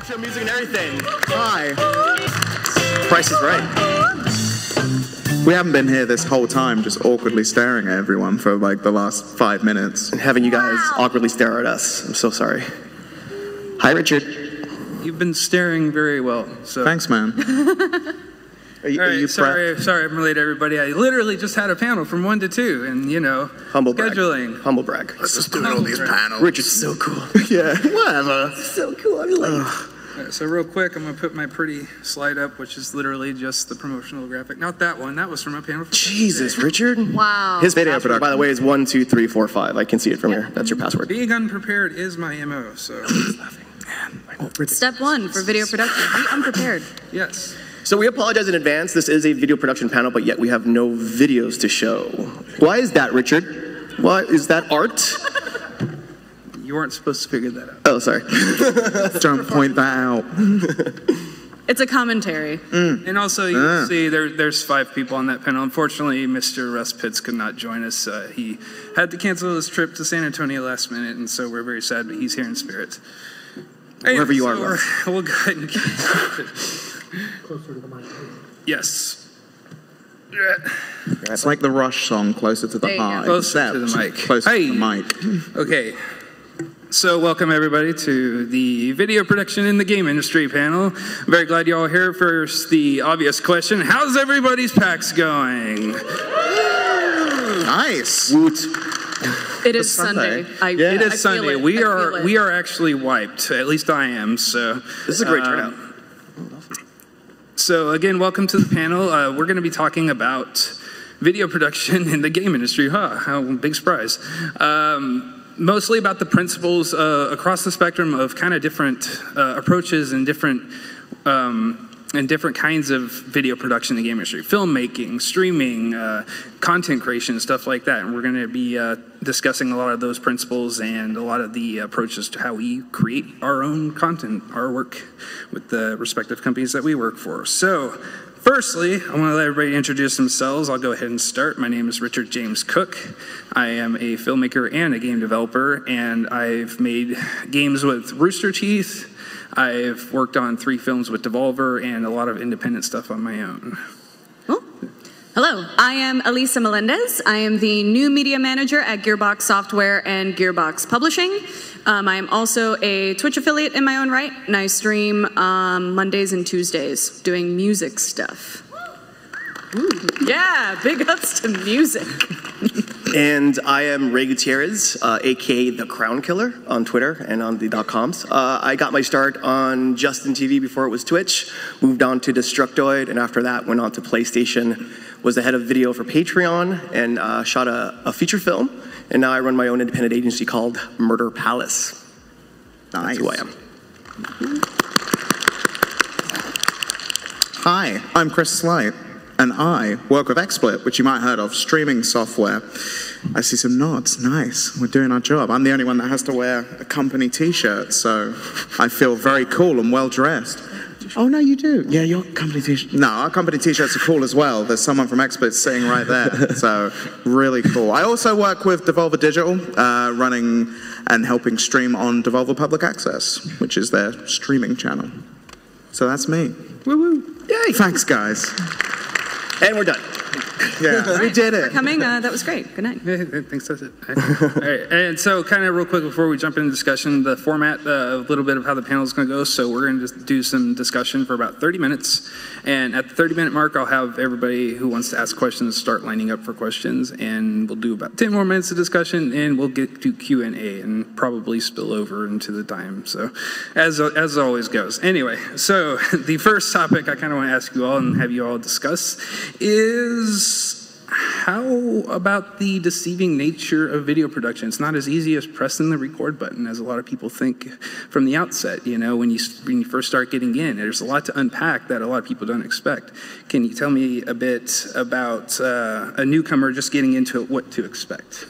outro music and everything. Hi. Price is Right. We haven't been here this whole time just awkwardly staring at everyone for like the last 5 minutes. And having you guys awkwardly stare at us. I'm so sorry. Hi, Richard. You've been staring very well. So. Thanks, man. All right, sorry, I'm late, everybody. I literally just had a panel from 1 to 2, and you know, Humble scheduling. Brag. Humble brag. Let's just do all these panels. Richard's so cool. Yeah, whatever. So cool. I'm late. All right, so real quick, I'm gonna put my pretty slide up, which is literally just the promotional graphic. Not that one. That was from a panel. From Jesus, Richard. Wow. His video password, by the way, is 1, 2, 3, 4, 5. I can see it from here. That's your password. Being unprepared is my MO. So. Step 1 for video production. Be unprepared. Yes. So we apologize in advance. This is a video production panel, but yet we have no videos to show. Why is that, Richard? Why is that art? You weren't supposed to figure that out. Oh, sorry. Don't point that out. It's a commentary. And also, you can see there's 5 people on that panel. Unfortunately, Mr. Russ Pitts could not join us. He had to cancel his trip to San Antonio last minute, and so we're very sad, but he's here in spirit. Wherever you are, Russ. We'll go ahead and get started. Closer to the mic. Yes. It's like the Rush song, Closer to the Heart. Closer to the mic. Closer to the mic. Okay. So welcome everybody to the video production in the game industry panel. I'm very glad you all are here. First, the obvious question: how's everybody's PAX going? Nice. Woot. It is Sunday. It is Sunday. We are are actually wiped. At least I am. So This is a great turnout. So again, welcome to the panel. We're going to be talking about video production in the game industry. How big surprise. Mostly about the principles across the spectrum of kind of different approaches and different kinds of video production in the game industry. Filmmaking, streaming, content creation, stuff like that. And we're going to be discussing a lot of those principles and a lot of the approaches to how we create our own content, our work with the respective companies that we work for. So, firstly, I want to let everybody introduce themselves. I'll go ahead and start. My name is Richard James Cook. I am a filmmaker and a game developer, and I've made games with Rooster Teeth. I've worked on 3 films with Devolver and a lot of independent stuff on my own. Oh. Hello, I am Elisa Melendez. I am the new media manager at Gearbox Software and Gearbox Publishing. I am also a Twitch affiliate in my own right, and I stream Mondays and Tuesdays doing music stuff. Ooh. Yeah, big ups to music. And I am Ray Gutierrez, a.k.a. The Crown Killer on Twitter and on the .coms. I got my start on Justin TV before it was Twitch, moved on to Destructoid, and after that went on to PlayStation, was the head of video for Patreon, and shot a feature film. And now I run my own independent agency called Murder Palace. Nice. That's who I am. Hi, I'm Chris Slight, and I work with XSplit, which you might have heard of, streaming software. I see some nods. Nice. We're doing our job. I'm the only one that has to wear a company t-shirt, so I feel very cool and well-dressed. Oh, no, you do. Yeah, your company t-shirt. No, our company t-shirts are cool as well. There's someone from XSplit sitting right there, so really cool. I also work with Devolver Digital, running and helping stream on Devolver Public Access, which is their streaming channel. So that's me. Woo-woo. Yay. Thanks, guys. And we're done. Yeah, we did it. For coming, that was great. Good night. Thanks, that's it. All right, and so kind of real quick before we jump into discussion, the format, a little bit of how the panel is going to go. So we're going to just do some discussion for about 30 minutes. And at the 30-minute mark, I'll have everybody who wants to ask questions start lining up for questions. And we'll do about 10 more minutes of discussion, and we'll get to Q&A and probably spill over into the time. So as always goes. Anyway, so the first topic I kind of want to ask you all and have you all discuss is how about the deceiving nature of video production? It's not as easy as pressing the record button as a lot of people think from the outset. You know, when you first start getting in, there's a lot to unpack that a lot of people don't expect. Can you tell me a bit about a newcomer just getting into it, what to expect?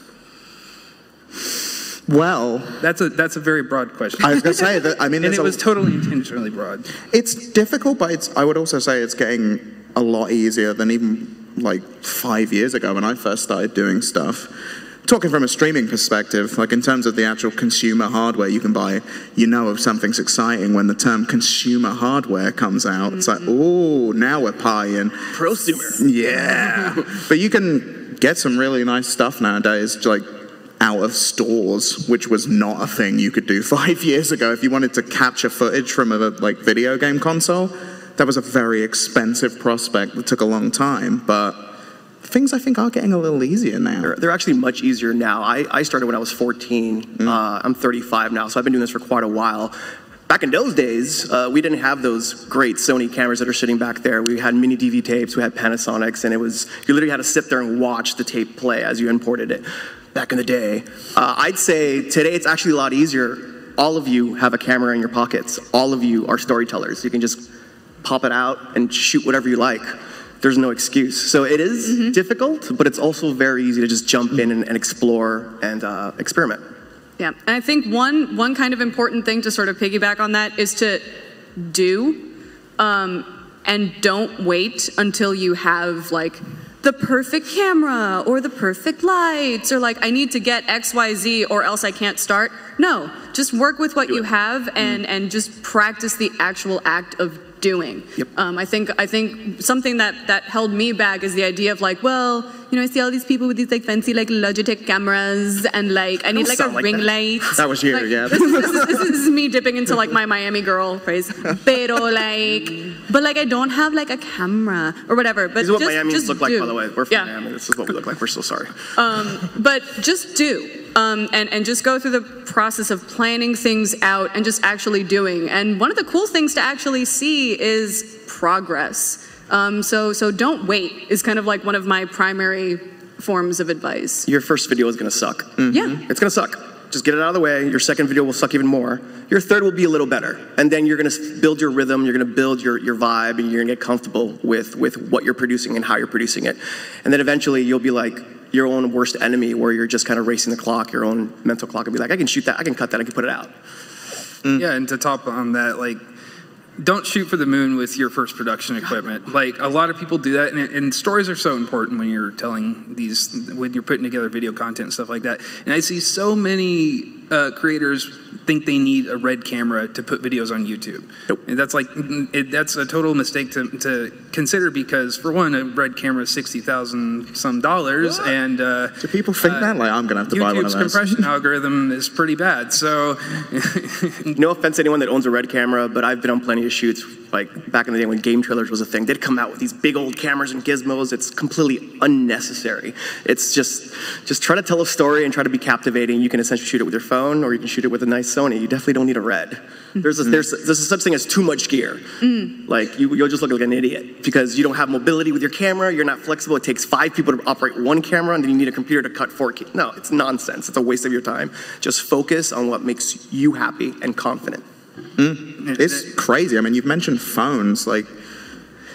Well, that's a very broad question. I was going to say that. I mean, and it was totally intentionally broad. It's difficult, but I would also say it's getting a lot easier than even like 5 years ago when I first started doing stuff talking from a streaming perspective, like in terms of the actual consumer hardware you can buy, you know if something's exciting when the term consumer hardware comes out. It's like, oh, now we're pieing. Prosumer. Yeah. But you can get some really nice stuff nowadays, like out of stores, which was not a thing you could do 5 years ago. If you wanted to capture footage from a like video game console, that was a very expensive prospect that took a long time, but things I think are getting a little easier now. They're actually much easier now. I started when I was 14. I'm 35 now, so I've been doing this for quite a while. Back in those days, we didn't have those great Sony cameras that are sitting back there. We had mini DV tapes, we had Panasonics, and you literally had to sit there and watch the tape play as you imported it. Back in the day, I'd say today it's actually a lot easier. All of you have a camera in your pockets. All of you are storytellers. You can just pop it out and shoot whatever you like. There's no excuse. So it is difficult, but it's also very easy to just jump in and explore and experiment. Yeah, and I think one kind of important thing to sort of piggyback on that is to do, and don't wait until you have like the perfect camera or the perfect lights or like I need to get XYZ or else I can't start. No, just work with what you have and just practice the actual act of doing. Yep. I think something that held me back is the idea of like, well, you know, I see all these people with these like fancy like Logitech cameras and like I need like a ring light. That was you, like, yeah. This is me dipping into like my Miami girl phrase. Pero like, but like I don't have like a camera or whatever. But This is what just Miamians look like, by the way. We're from Yeah. Miami. This is what we look like. We're so sorry. But just do. And just go through the process of planning things out and just actually doing. And one of the cool things to actually see is progress. So don't wait is kind of like one of my primary forms of advice. Your first video is going to suck. Yeah. It's going to suck. Just get it out of the way. Your second video will suck even more. Your third will be a little better. And then you're going to build your rhythm, you're going to build your vibe, and you're going to get comfortable with what you're producing and how you're producing it. And then eventually you'll be like your own worst enemy where you're just kind of racing the clock, your own mental clock, and be like, I can shoot that, I can cut that, I can put it out. Yeah, and to top on that, like, don't shoot for the moon with your first production equipment. Like, a lot of people do that, and stories are so important when you're telling these, when you're putting together video content and stuff like that. And I see so many creators think they need a red camera to put videos on YouTube. Nope. And that's like, that's a total mistake to consider because, for one, a red camera is $60,000 some dollars, and Do people think that? Like, I'm going to have to buy one of YouTube's those. compression algorithm is pretty bad. So, No offense to anyone that owns a red camera, but I've been on plenty of shoots, like back in the day when game trailers was a thing. They'd come out with these big old cameras and gizmos. It's completely unnecessary. It's just try to tell a story and try to be captivating. You can essentially shoot it with your phone, or you can shoot it with a nice Sony. You definitely don't need a red. There's a such thing as too much gear. Like you'll just look like an idiot because you don't have mobility with your camera. You're not flexible. It takes 5 people to operate one camera, and then you need a computer to cut 4K. No, it's nonsense. It's a waste of your time. Just focus on what makes you happy and confident. It's crazy. I mean, you've mentioned phones. Like,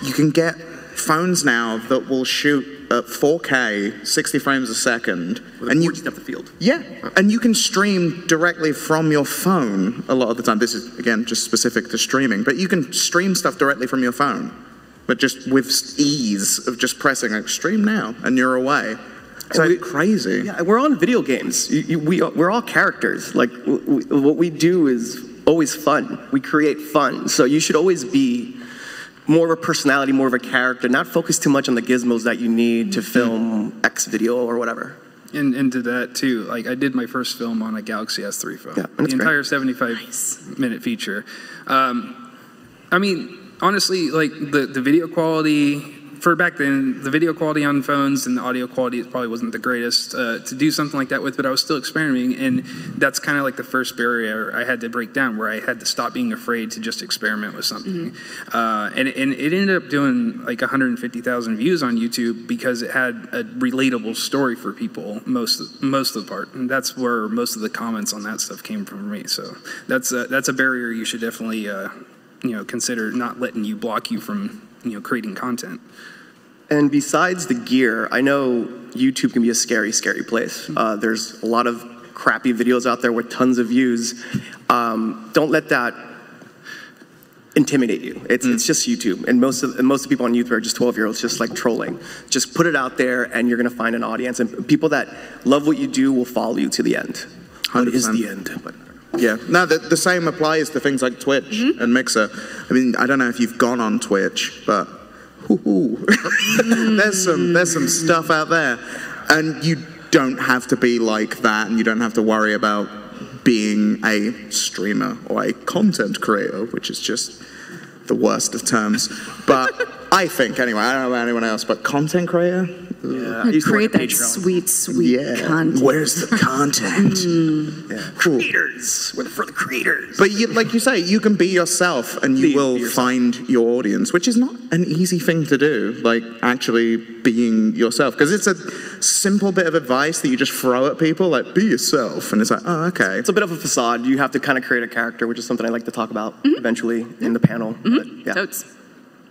you can get phones now that will shoot at 4K, 60 frames a second, and you depth of field. Yeah, and you can stream directly from your phone a lot of the time. This is, again, just specific to streaming, but you can stream stuff directly from your phone, but just with ease of just pressing like stream now, and you're away. It's like crazy. Yeah, we're on video games. We're all characters. Like, what we do is always fun. We create fun. So you should always be more of a personality, more of a character, not focus too much on the gizmos that you need to film X video or whatever. and to that too, like I did my first film on a Galaxy S3 phone. Yeah, the entire 75-minute feature. I mean, honestly, like the video quality, for back then, the video quality on phones and the audio quality probably wasn't the greatest to do something like that with, but I was still experimenting, and that's kind of like the first barrier I had to break down, where I had to stop being afraid to just experiment with something. And it ended up doing like 150,000 views on YouTube because it had a relatable story for people most of the part, and that's where most of the comments on that stuff came from me. So that's a barrier you should definitely consider not letting you block you from creating content. And besides the gear, I know YouTube can be a scary, scary place. There's a lot of crappy videos out there with tons of views. Don't let that intimidate you. It's just YouTube, and most of the people on YouTube are just 12-year-olds, just like trolling. Just put it out there, and you're gonna find an audience, and people that love what you do will follow you to the end. 100%. What is the end? But Yeah, no, the same applies to things like Twitch and Mixer. I mean, I don't know if you've gone on Twitch, but there's some stuff out there, and you don't have to be like that, and you don't have to worry about being a streamer or a content creator, which is just the worst of terms. But I think, anyway, I don't know about anyone else, but content creator? yeah, I used to Create work at that Patreon. sweet content. Where's the content? Yeah. Cool. Creators, we're for the creators. But like you say, you can be yourself and you Be will yourself. find your audience, which is not an easy thing to do, like actually being yourself. Because it's a simple bit of advice that you just throw at people, like, be yourself. And it's like, oh, okay. It's a bit of a facade. You have to kind of create a character, which is something I like to talk about eventually in the panel. But, yeah. Totes.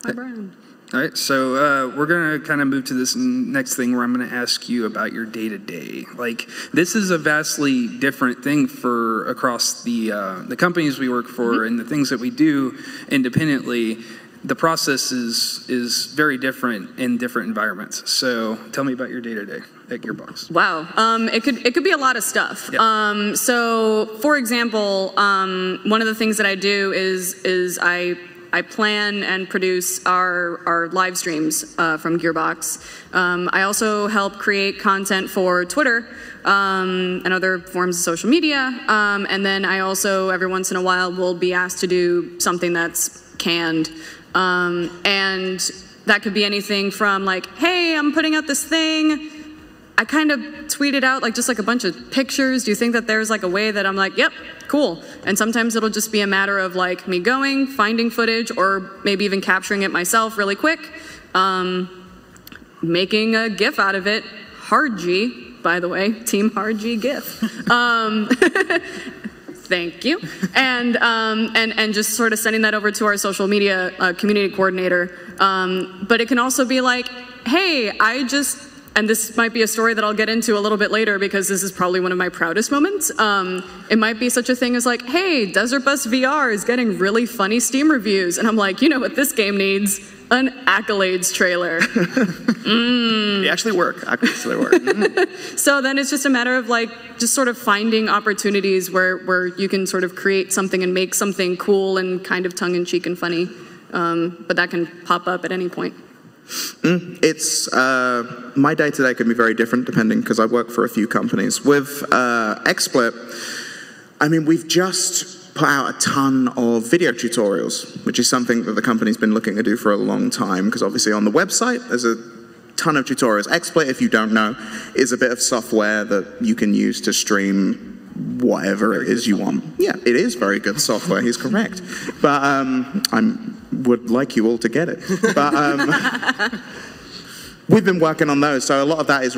My brand. All right, so we're gonna kind of move to this next thing where I'm gonna ask you about your day-to-day. Like, this is a vastly different thing for across the companies we work for and the things that we do independently. The process is very different in different environments. So tell me about your day-to-day at Gearbox. Wow, it could be a lot of stuff. Yep. So, for example, one of the things that I do is I plan and produce our live streams from Gearbox. I also help create content for Twitter and other forms of social media. And then I also, every once in a while, will be asked to do something that's canned. And that could be anything from like, hey, I'm putting out this thing. I kind of tweeted out like just like a bunch of pictures. Do you think that there's like a way that I'm like, yep, cool. And sometimes it'll just be a matter of like me going, finding footage, or maybe even capturing it myself really quick, making a GIF out of it. Hard G, by the way, Team Hard G GIF. Thank you. And just sort of sending that over to our social media community coordinator. But it can also be like, hey, and this might be a story that I'll get into a little bit later because this is probably one of my proudest moments. It might be such a thing as like, hey, Desert Bus VR is getting really funny Steam reviews. And I'm like, you know what this game needs? An accolades trailer. They actually work. Accolades work. So then it's just a matter of like, just sort of finding opportunities where you can sort of create something and make something cool and kind of tongue-in-cheek and funny. But that can pop up at any point. It's my day-to-day can be very different depending because I work for a few companies. With XSplit, I mean, we've just put out a ton of video tutorials, which is something that the company's been looking to do for a long time because obviously on the website there's a ton of tutorials. XSplit, if you don't know, is a bit of software that you can use to stream whatever it is you want. Yeah, it is very good software, he's correct. But I would like you all to get it. But we've been working on those, so a lot of that is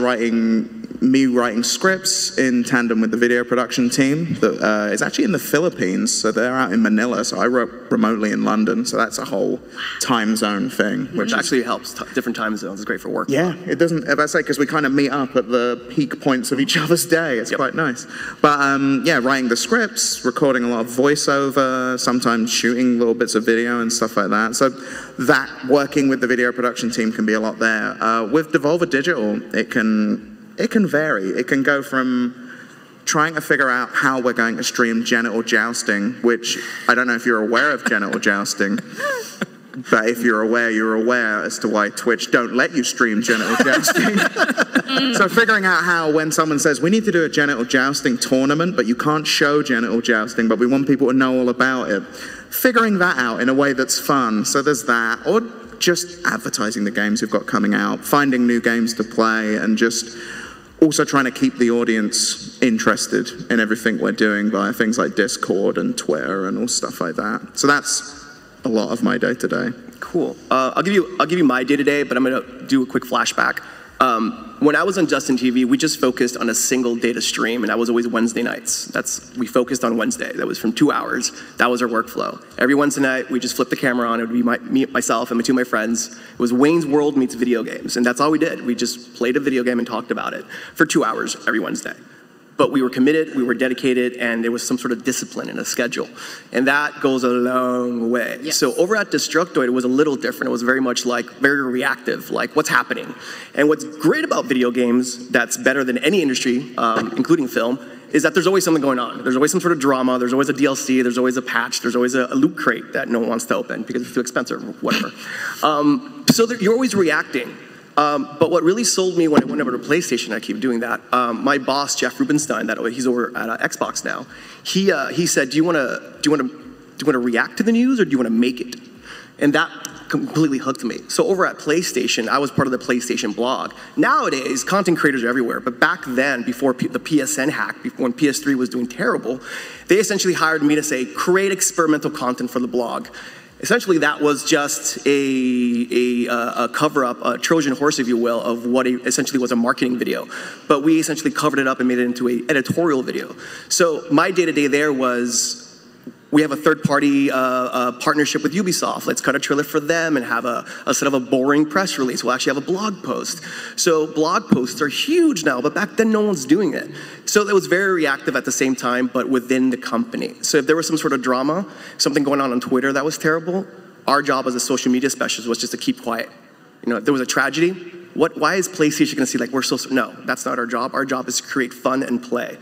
me writing scripts in tandem with the video production team that is actually in the Philippines, so they're out in Manila, so I work remotely in London, so that's a whole time zone thing. Which actually helps. Different time zones is great for work. Yeah, it doesn't, as I say, because we kind of meet up at the peak points of each other's day. It's quite nice. But yeah, writing the scripts, recording a lot of voiceover, sometimes shooting little bits of video and stuff like that. So that, working with the video production team can be a lot there. With Devolver Digital, it can vary. It can go from trying to figure out how we're going to stream genital jousting, which I don't know if you're aware of genital jousting, but if you're aware as to why Twitch don't let you stream genital jousting. So figuring out how when someone says, we need to do a genital jousting tournament, but you can't show genital jousting, but we want people to know all about it. Figuring that out in a way that's fun. So there's that. Or just advertising the games we've got coming out, finding new games to play, and just also trying to keep the audience interested in everything we're doing via things like Discord and Twitter and all stuff like that. So that's a lot of my day-to-day. Cool. I'll give you my day-to-day, but I'm going to do a quick flashback. When I was on Justin TV, we just focused on a single data stream, and that was always Wednesday nights. We focused on Wednesday. That was from 2 hours. That was our workflow. Every Wednesday night, we just flipped the camera on. It would be myself and two of my friends. It was Wayne's World meets video games, and that's all we did. We just played a video game and talked about it for 2 hours every Wednesday. But we were committed, we were dedicated, and there was some sort of discipline and a schedule. And that goes a long way. Yes. So over at Destructoid, it was a little different. It was very much like, very reactive, like what's happening. And what's great about video games that's better than any industry, including film, is that there's always something going on. There's always some sort of drama, there's always a DLC, there's always a patch, there's always a loot crate that no one wants to open because it's too expensive or whatever. So you're always reacting. But what really sold me when I went over to PlayStation, I keep doing that, my boss, Jeff Rubenstein, he's over at Xbox now, he said, do you want to react to the news or do you want to make it? And that completely hooked me. So over at PlayStation, I was part of the PlayStation blog. Nowadays, content creators are everywhere, but back then, before the PSN hack, when PS3 was doing terrible, they essentially hired me to say, create experimental content for the blog. Essentially, that was just a cover-up, a Trojan horse, if you will, of what essentially was a marketing video. But we essentially covered it up and made it into an editorial video. So my day-to-day there was, we have a third-party partnership with Ubisoft. Let's cut a trailer for them and have instead of a boring press release, we'll actually have a blog post. So blog posts are huge now, but back then no one's doing it. So it was very reactive at the same time, but within the company. So if there was some sort of drama, something going on Twitter that was terrible, our job as a social media specialist was just to keep quiet. You know, if there was a tragedy, why is PlayStation gonna see like we're so, no, that's not our job. Our job is to create fun and play.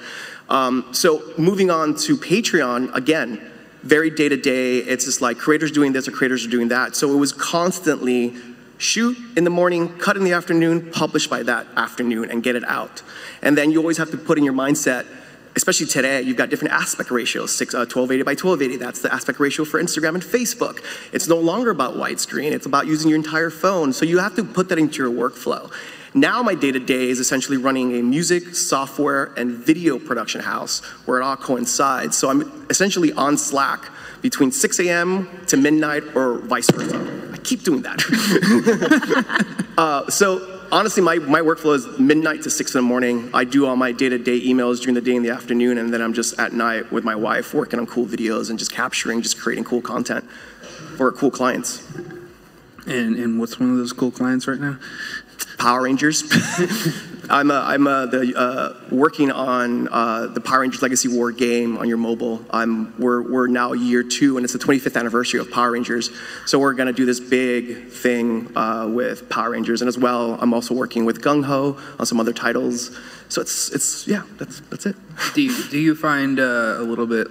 So moving on to Patreon, again, very day-to-day, it's just like creators doing this or creators are doing that. So it was constantly shoot in the morning, cut in the afternoon, publish by that afternoon and get it out. And then you always have to put in your mindset, especially today, you've got different aspect ratios, 1280 by 1280, that's the aspect ratio for Instagram and Facebook. It's no longer about widescreen, it's about using your entire phone. So you have to put that into your workflow. Now my day-to-day is essentially running a music, software, and video production house where it all coincides. So I'm essentially on Slack between 6 a.m. to midnight or vice versa. I keep doing that. So honestly, my workflow is midnight to 6 in the morning. I do all my day-to-day emails during the day and the afternoon, and then I'm just at night with my wife working on cool videos and just capturing, just creating cool content for cool clients. And what's one of those cool clients right now? Power Rangers. I'm working on the Power Rangers Legacy War game on your mobile. We're now year 2, and it's the 25th anniversary of Power Rangers. So we're going to do this big thing with Power Rangers, and as well, I'm also working with Gung Ho on some other titles. So it's yeah, that's it. Do you find a little bit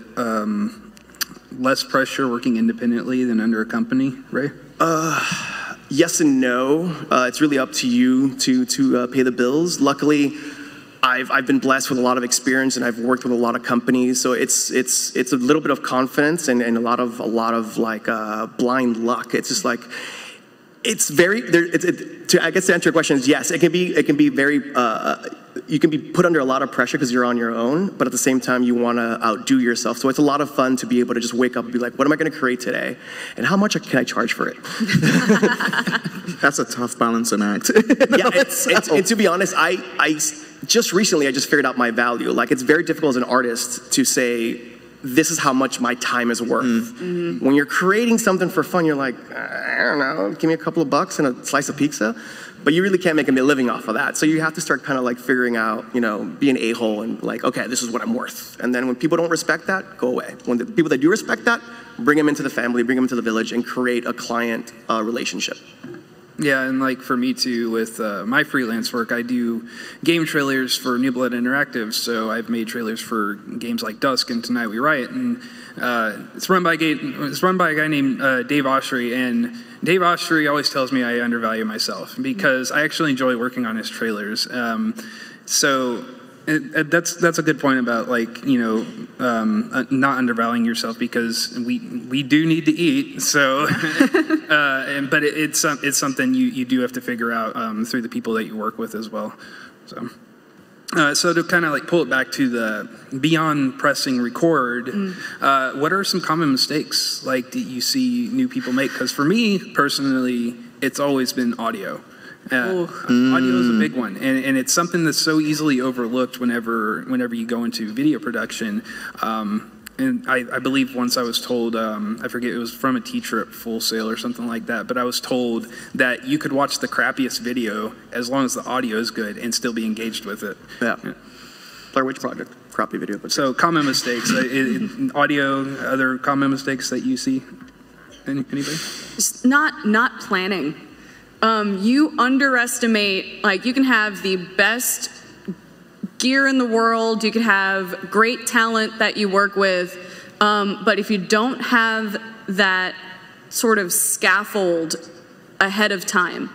less pressure working independently than under a company, Ray? Yes and no. It's really up to you to pay the bills. Luckily, I've been blessed with a lot of experience, and I've worked with a lot of companies. So it's a little bit of confidence and a lot of like blind luck. It's just like it's very. I guess to answer your question is yes. It can be very. You can be put under a lot of pressure because you're on your own, but at the same time you want to outdo yourself. So it's a lot of fun to be able to just wake up and be like, what am I going to create today? And how much can I charge for it? That's a tough balancing act. Yeah, and to be honest, I just recently, I just figured out my value. Like, it's very difficult as an artist to say, this is how much my time is worth. Mm-hmm. When you're creating something for fun, you're like, I don't know, give me a couple of bucks and a slice of pizza. But you really can't make a living off of that. So you have to start kind of like figuring out, you know, be an a-hole and like, okay, this is what I'm worth. And then when people don't respect that, go away. When the people that do respect that, bring them into the family, bring them into the village, and create a client relationship. Yeah, and like for me too, with my freelance work, I do game trailers for New Blood Interactive. So I've made trailers for games like Dusk and Tonight We Riot, and it's run by a guy named Dave Oshry, and Dave Oshry always tells me I undervalue myself because I actually enjoy working on his trailers. So that's a good point about, like, you know, not undervaluing yourself, because we do need to eat. So, but it's something you do have to figure out through the people that you work with as well. So to kind of like pull it back to the beyond pressing record, what are some common mistakes like that you see new people make? Because for me personally, it's always been audio. Audio is a big one, and it's something that's so easily overlooked whenever you go into video production. And I believe once I was told, I forget, it was from a teacher at Full Sail or something like that, but I was told that you could watch the crappiest video as long as the audio is good and still be engaged with it. Yeah. Blair Witch Project, crappy video. But So common mistakes, audio, other common mistakes that you see? Anybody? Just not planning. You underestimate, like you can have the best gear in the world, you can have great talent that you work with, but if you don't have that sort of scaffold ahead of time,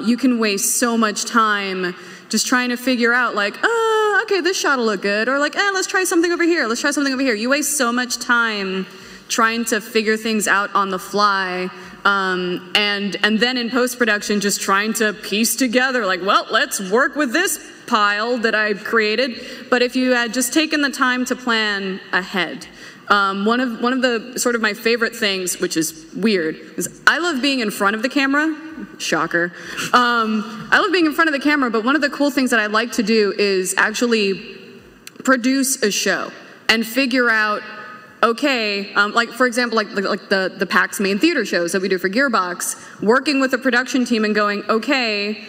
you can waste so much time just trying to figure out like, oh, okay, this shot will look good, or like, let's try something over here, let's try something over here. You waste so much time trying to figure things out on the fly, and then in post-production just trying to piece together like, well, let's work with this pile that I created. But if you had just taken the time to plan ahead, one of the sort of my favorite things, which is weird, is I love being in front of the camera. Shocker. I love being in front of the camera, but one of the cool things that I like to do is actually produce a show and figure out, okay, like for example, like the PAX main theater shows that we do for Gearbox, working with the production team and going, okay,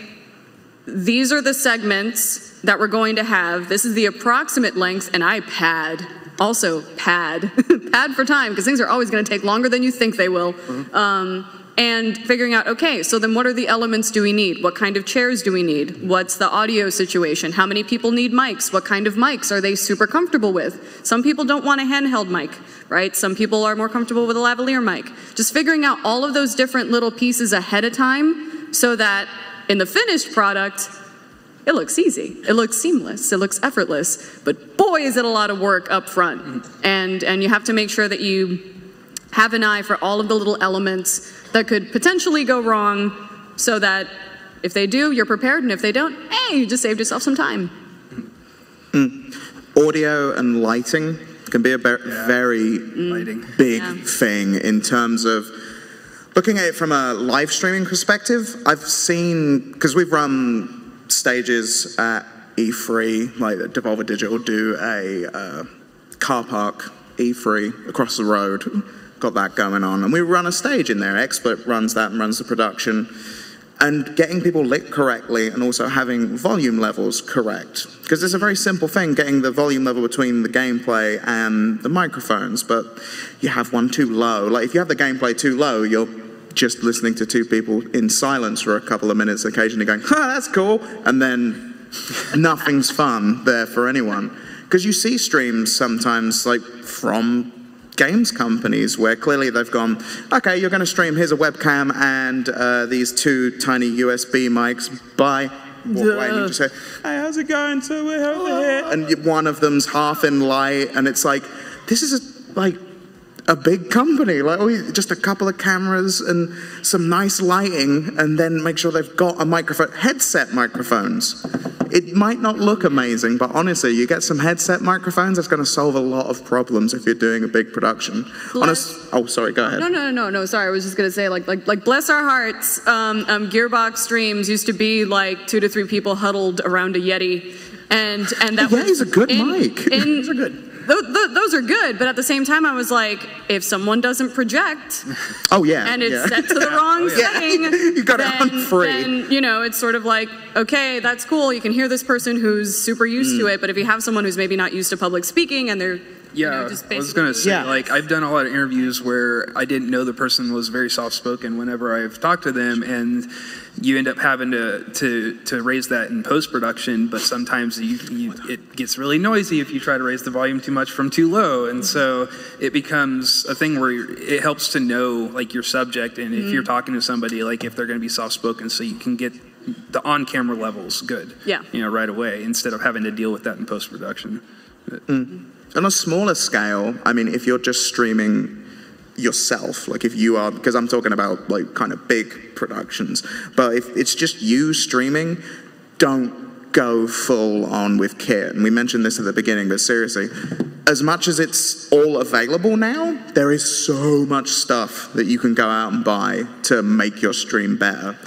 these are the segments that we're going to have. This is the approximate length, and I pad. Also pad. Pad for time, because things are always going to take longer than you think they will. And figuring out, okay, so then what are the elements do we need? What kind of chairs do we need? What's the audio situation? How many people need mics? What kind of mics are they super comfortable with? Some people don't want a handheld mic, right? Some people are more comfortable with a lavalier mic. Just figuring out all of those different little pieces ahead of time so that in the finished product, it looks easy, it looks seamless, it looks effortless, but boy is it a lot of work up front. And you have to make sure that you have an eye for all of the little elements that could potentially go wrong so that if they do, you're prepared, and if they don't, hey, you just saved yourself some time. Audio and lighting can be a very big thing in terms of looking at it from a live streaming perspective. I've seen, because we've run stages at E3, like Devolver Digital do a car park E3 across the road, got that going on, and we run a stage in there. Expert runs that and runs the production, and getting people lit correctly and also having volume levels correct, because it's a very simple thing, getting the volume level between the gameplay and the microphones, but you have one too low. Like if you have the gameplay too low, you're just listening to two people in silence for a couple of minutes, occasionally going, that's cool, and then nothing's fun there for anyone. Because you see streams sometimes like from games companies where clearly they've gone, okay, you're going to stream, here's a webcam and these two tiny USB mics, bye. Walk away and you just say, hey, how's it going? So we're over here. And one of them's half in light, and it's like, this is like a big company, like just a couple of cameras and some nice lighting, and then make sure they've got a microphone, headset microphones. It might not look amazing, but honestly, you get some headset microphones, that's going to solve a lot of problems if you're doing a big production. Oh, sorry, go ahead. No, sorry, I was just going to say, like bless our hearts, Gearbox streams used to be like 2 to 3 people huddled around a Yeti, and that was... Yeti's a good mic. Those are good. Those are good, but at the same time, I was like, if someone doesn't project, and it's set to the wrong setting, you got it on free. Then, you know, it's sort of like, okay, that's cool. You can hear this person who's super used to it, but if you have someone who's maybe not used to public speaking and they're just I was going to say, like, I've done a lot of interviews where I didn't know the person was very soft-spoken whenever I've talked to them, and you end up having to raise that in post-production, but sometimes it gets really noisy if you try to raise the volume too much from too low, and so it becomes a thing where it helps to know, like, your subject, and if you're talking to somebody, like, if they're going to be soft-spoken, so you can get the on-camera levels good, right away, instead of having to deal with that in post-production. On a smaller scale, I mean, if you're just streaming yourself, like if you are, because I'm talking about like kind of big productions, but if it's just you streaming, don't go full on with kit. And we mentioned this at the beginning, but seriously, as much as it's all available now, there is so much stuff that you can go out and buy to make your stream better.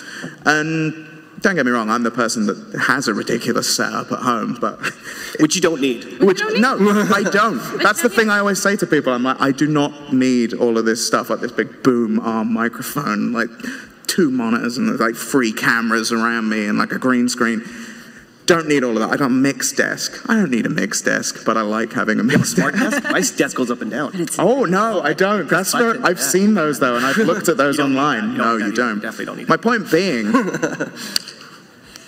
And don't get me wrong, I'm the person that has a ridiculous setup at home, but... Which you don't need. No, I don't. That's the thing I always say to people. I'm like, I do not need all of this stuff, like this big boom arm microphone, like 2 monitors and like 3 cameras around me and like a green screen. Don't need all of that. I got a mixed desk. I don't need a mixed desk, but I like having a mixed Smart desk. desk? My desk goes up and down. Oh, no, I don't. That's not, I've seen those, though, and I've looked at those You don't need online. that. No, You you don't. definitely don't need My that. point being,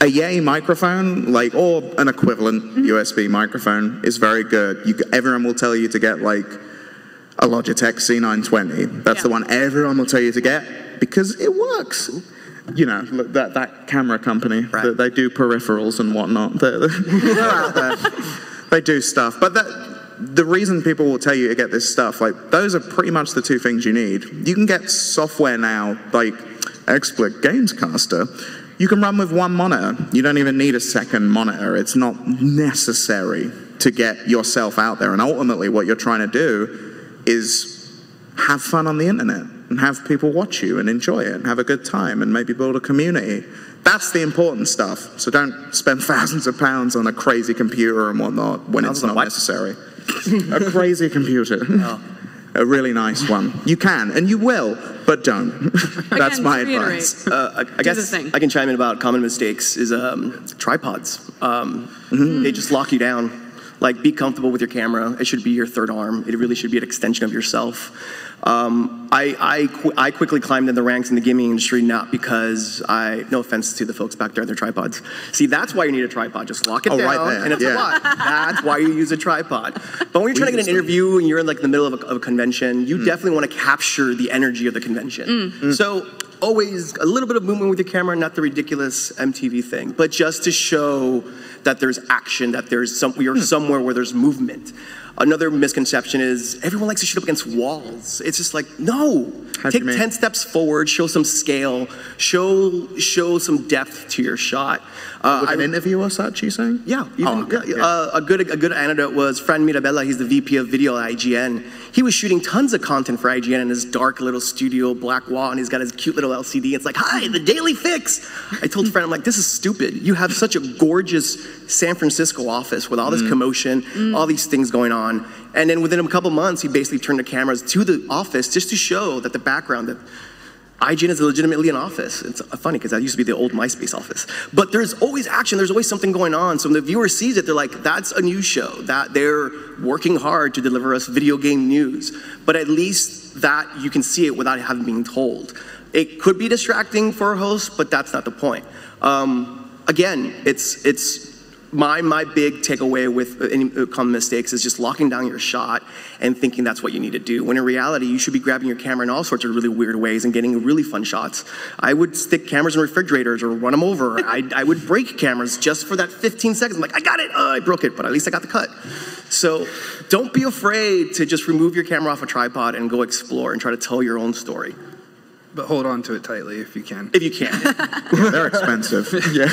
a Yay microphone, like, or an equivalent USB microphone is very good. Everyone will tell you to get, like, a Logitech C920. That's the one everyone will tell you to get because it works. You know, that camera company, Right. they do peripherals and whatnot. They're out there. They do stuff. But the reason people will tell you to get this stuff, like, those are pretty much the two things you need. You can get software now, like XSplit Gamescaster. You can run with one monitor. You don't even need a second monitor. It's not necessary to get yourself out there. And ultimately, what you're trying to do is have fun on the internet and have people watch you and enjoy it and have a good time and maybe build a community. That's the important stuff. So don't spend thousands of pounds on a crazy computer and whatnot when it's not necessary. A crazy computer. Oh. A really nice one. You can, and you will, but don't. That's Again, my to reiterate. advice. I the guess thing. I can chime in about common mistakes is tripods. They just lock you down. Like, be comfortable with your camera. It should be your third arm. It really should be an extension of yourself. I quickly climbed in the ranks in the gaming industry, not because no offense to the folks back there and their tripods. See, that's why you need a tripod. Just lock it down, right there, and it's a lot. That's why you use a tripod. But when you're trying to get an interview and you're in, like, the middle of a convention, you definitely want to capture the energy of the convention. So always a little bit of movement with your camera, not the ridiculous MTV thing, but just to show that there's action, that you're somewhere where there's movement. Another misconception is everyone likes to shoot up against walls. It's just like, no. Take 10 steps forward, show some scale, show some depth to your shot. With an interview or such, you saying? Yeah. Yeah. A good anecdote was Fran Mirabella. He's the VP of video at IGN. He was shooting tons of content for IGN in his dark little studio, black wall, and he's got his cute little LCD. It's like, hi, the Daily Fix. I told Fran, I'm like, this is stupid. You have such a gorgeous San Francisco office with all this commotion, all these things going on. And then within a couple months, he basically turned the cameras to the office just to show that the background, that IGN is legitimately an office. It's funny because that used to be the old MySpace office. But there's always action, there's always something going on. So when the viewer sees it, they're like, that's a news show. That they're working hard to deliver us video game news. But at least that you can see it without having been told. It could be distracting for a host, but that's not the point. Again, it's my big takeaway with any common mistakes is just locking down your shot and thinking that's what you need to do. When in reality, you should be grabbing your camera in all sorts of really weird ways and getting really fun shots. I would stick cameras in refrigerators or run them over. I would break cameras just for that 15 seconds. I'm like, I got it. Oh, I broke it, but at least I got the cut. So don't be afraid to just remove your camera off a tripod and go explore and try to tell your own story. But hold on to it tightly if you can. If you can. Yeah, they're expensive. Yeah.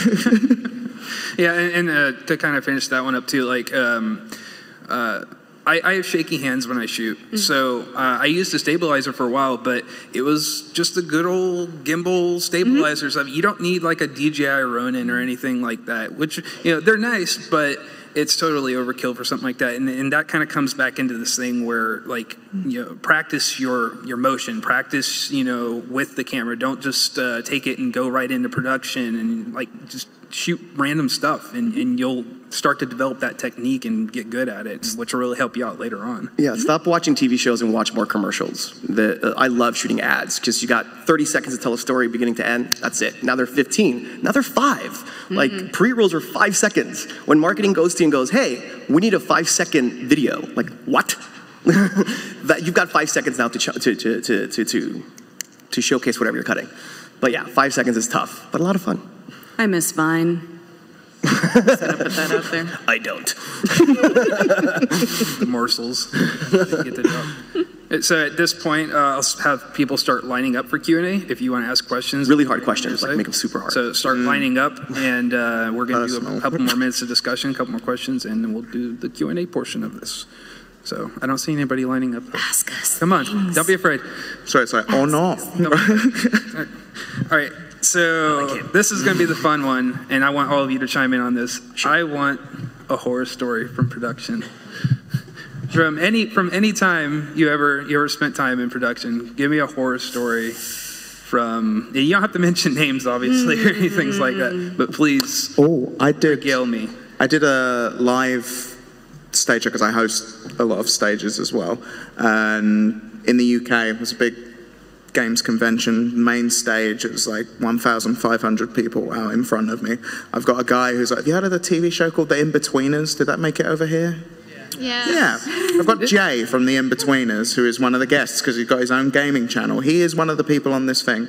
Yeah, and to kind of finish that one up too, like I have shaky hands when I shoot. So I used a stabilizer for a while, but it was just a good old gimbal stabilizer stuff. You don't need like a DJI Ronin or anything like that, which, you know, they're nice, but it's totally overkill for something like that. And that kind of comes back into this thing where, like, you know, practice your motion, practice, you know, with the camera. Don't just take it and go right into production and, like, just shoot random stuff, and you'll start to develop that technique and get good at it, which will really help you out later on. Yeah, stop watching TV shows and watch more commercials. I love shooting ads because you got 30 seconds to tell a story beginning to end. That's it. Now they're 15. Now they're 5. Like, pre-rolls are 5 seconds. When marketing goes to you and goes, hey, we need a 5-second video. Like, what? That you've got 5 seconds now to showcase whatever you're cutting. But yeah, 5 seconds is tough, but a lot of fun. I miss Vine. Just gonna put that out there. I don't. The morsels. Get the job. So at this point, I'll have people start lining up for Q&A if you want to ask questions. Really hard questions, like make them super hard. So start lining up, and we're going to do a couple more minutes of discussion, a couple more questions, and then we'll do the Q&A portion of this. So I don't see anybody lining up. Ask us. Come on, don't be afraid. Sorry, oh no. All right, so this is going to be the fun one, and I want all of you to chime in on this. Sure. I want a horror story from production. From any time you ever spent time in production, give me a horror story from, you don't have to mention names, obviously, or anything like that, but please regale me. I did a live stage because I host a lot of stages as well. And in the UK, it was a big games convention, main stage. It was like 1,500 people out in front of me. I've got a guy who's like, have you heard of the TV show called The Inbetweeners? Did that make it over here? Yeah. I've got Jay from The Inbetweeners, who is one of the guests because he's got his own gaming channel. He is one of the people on this thing.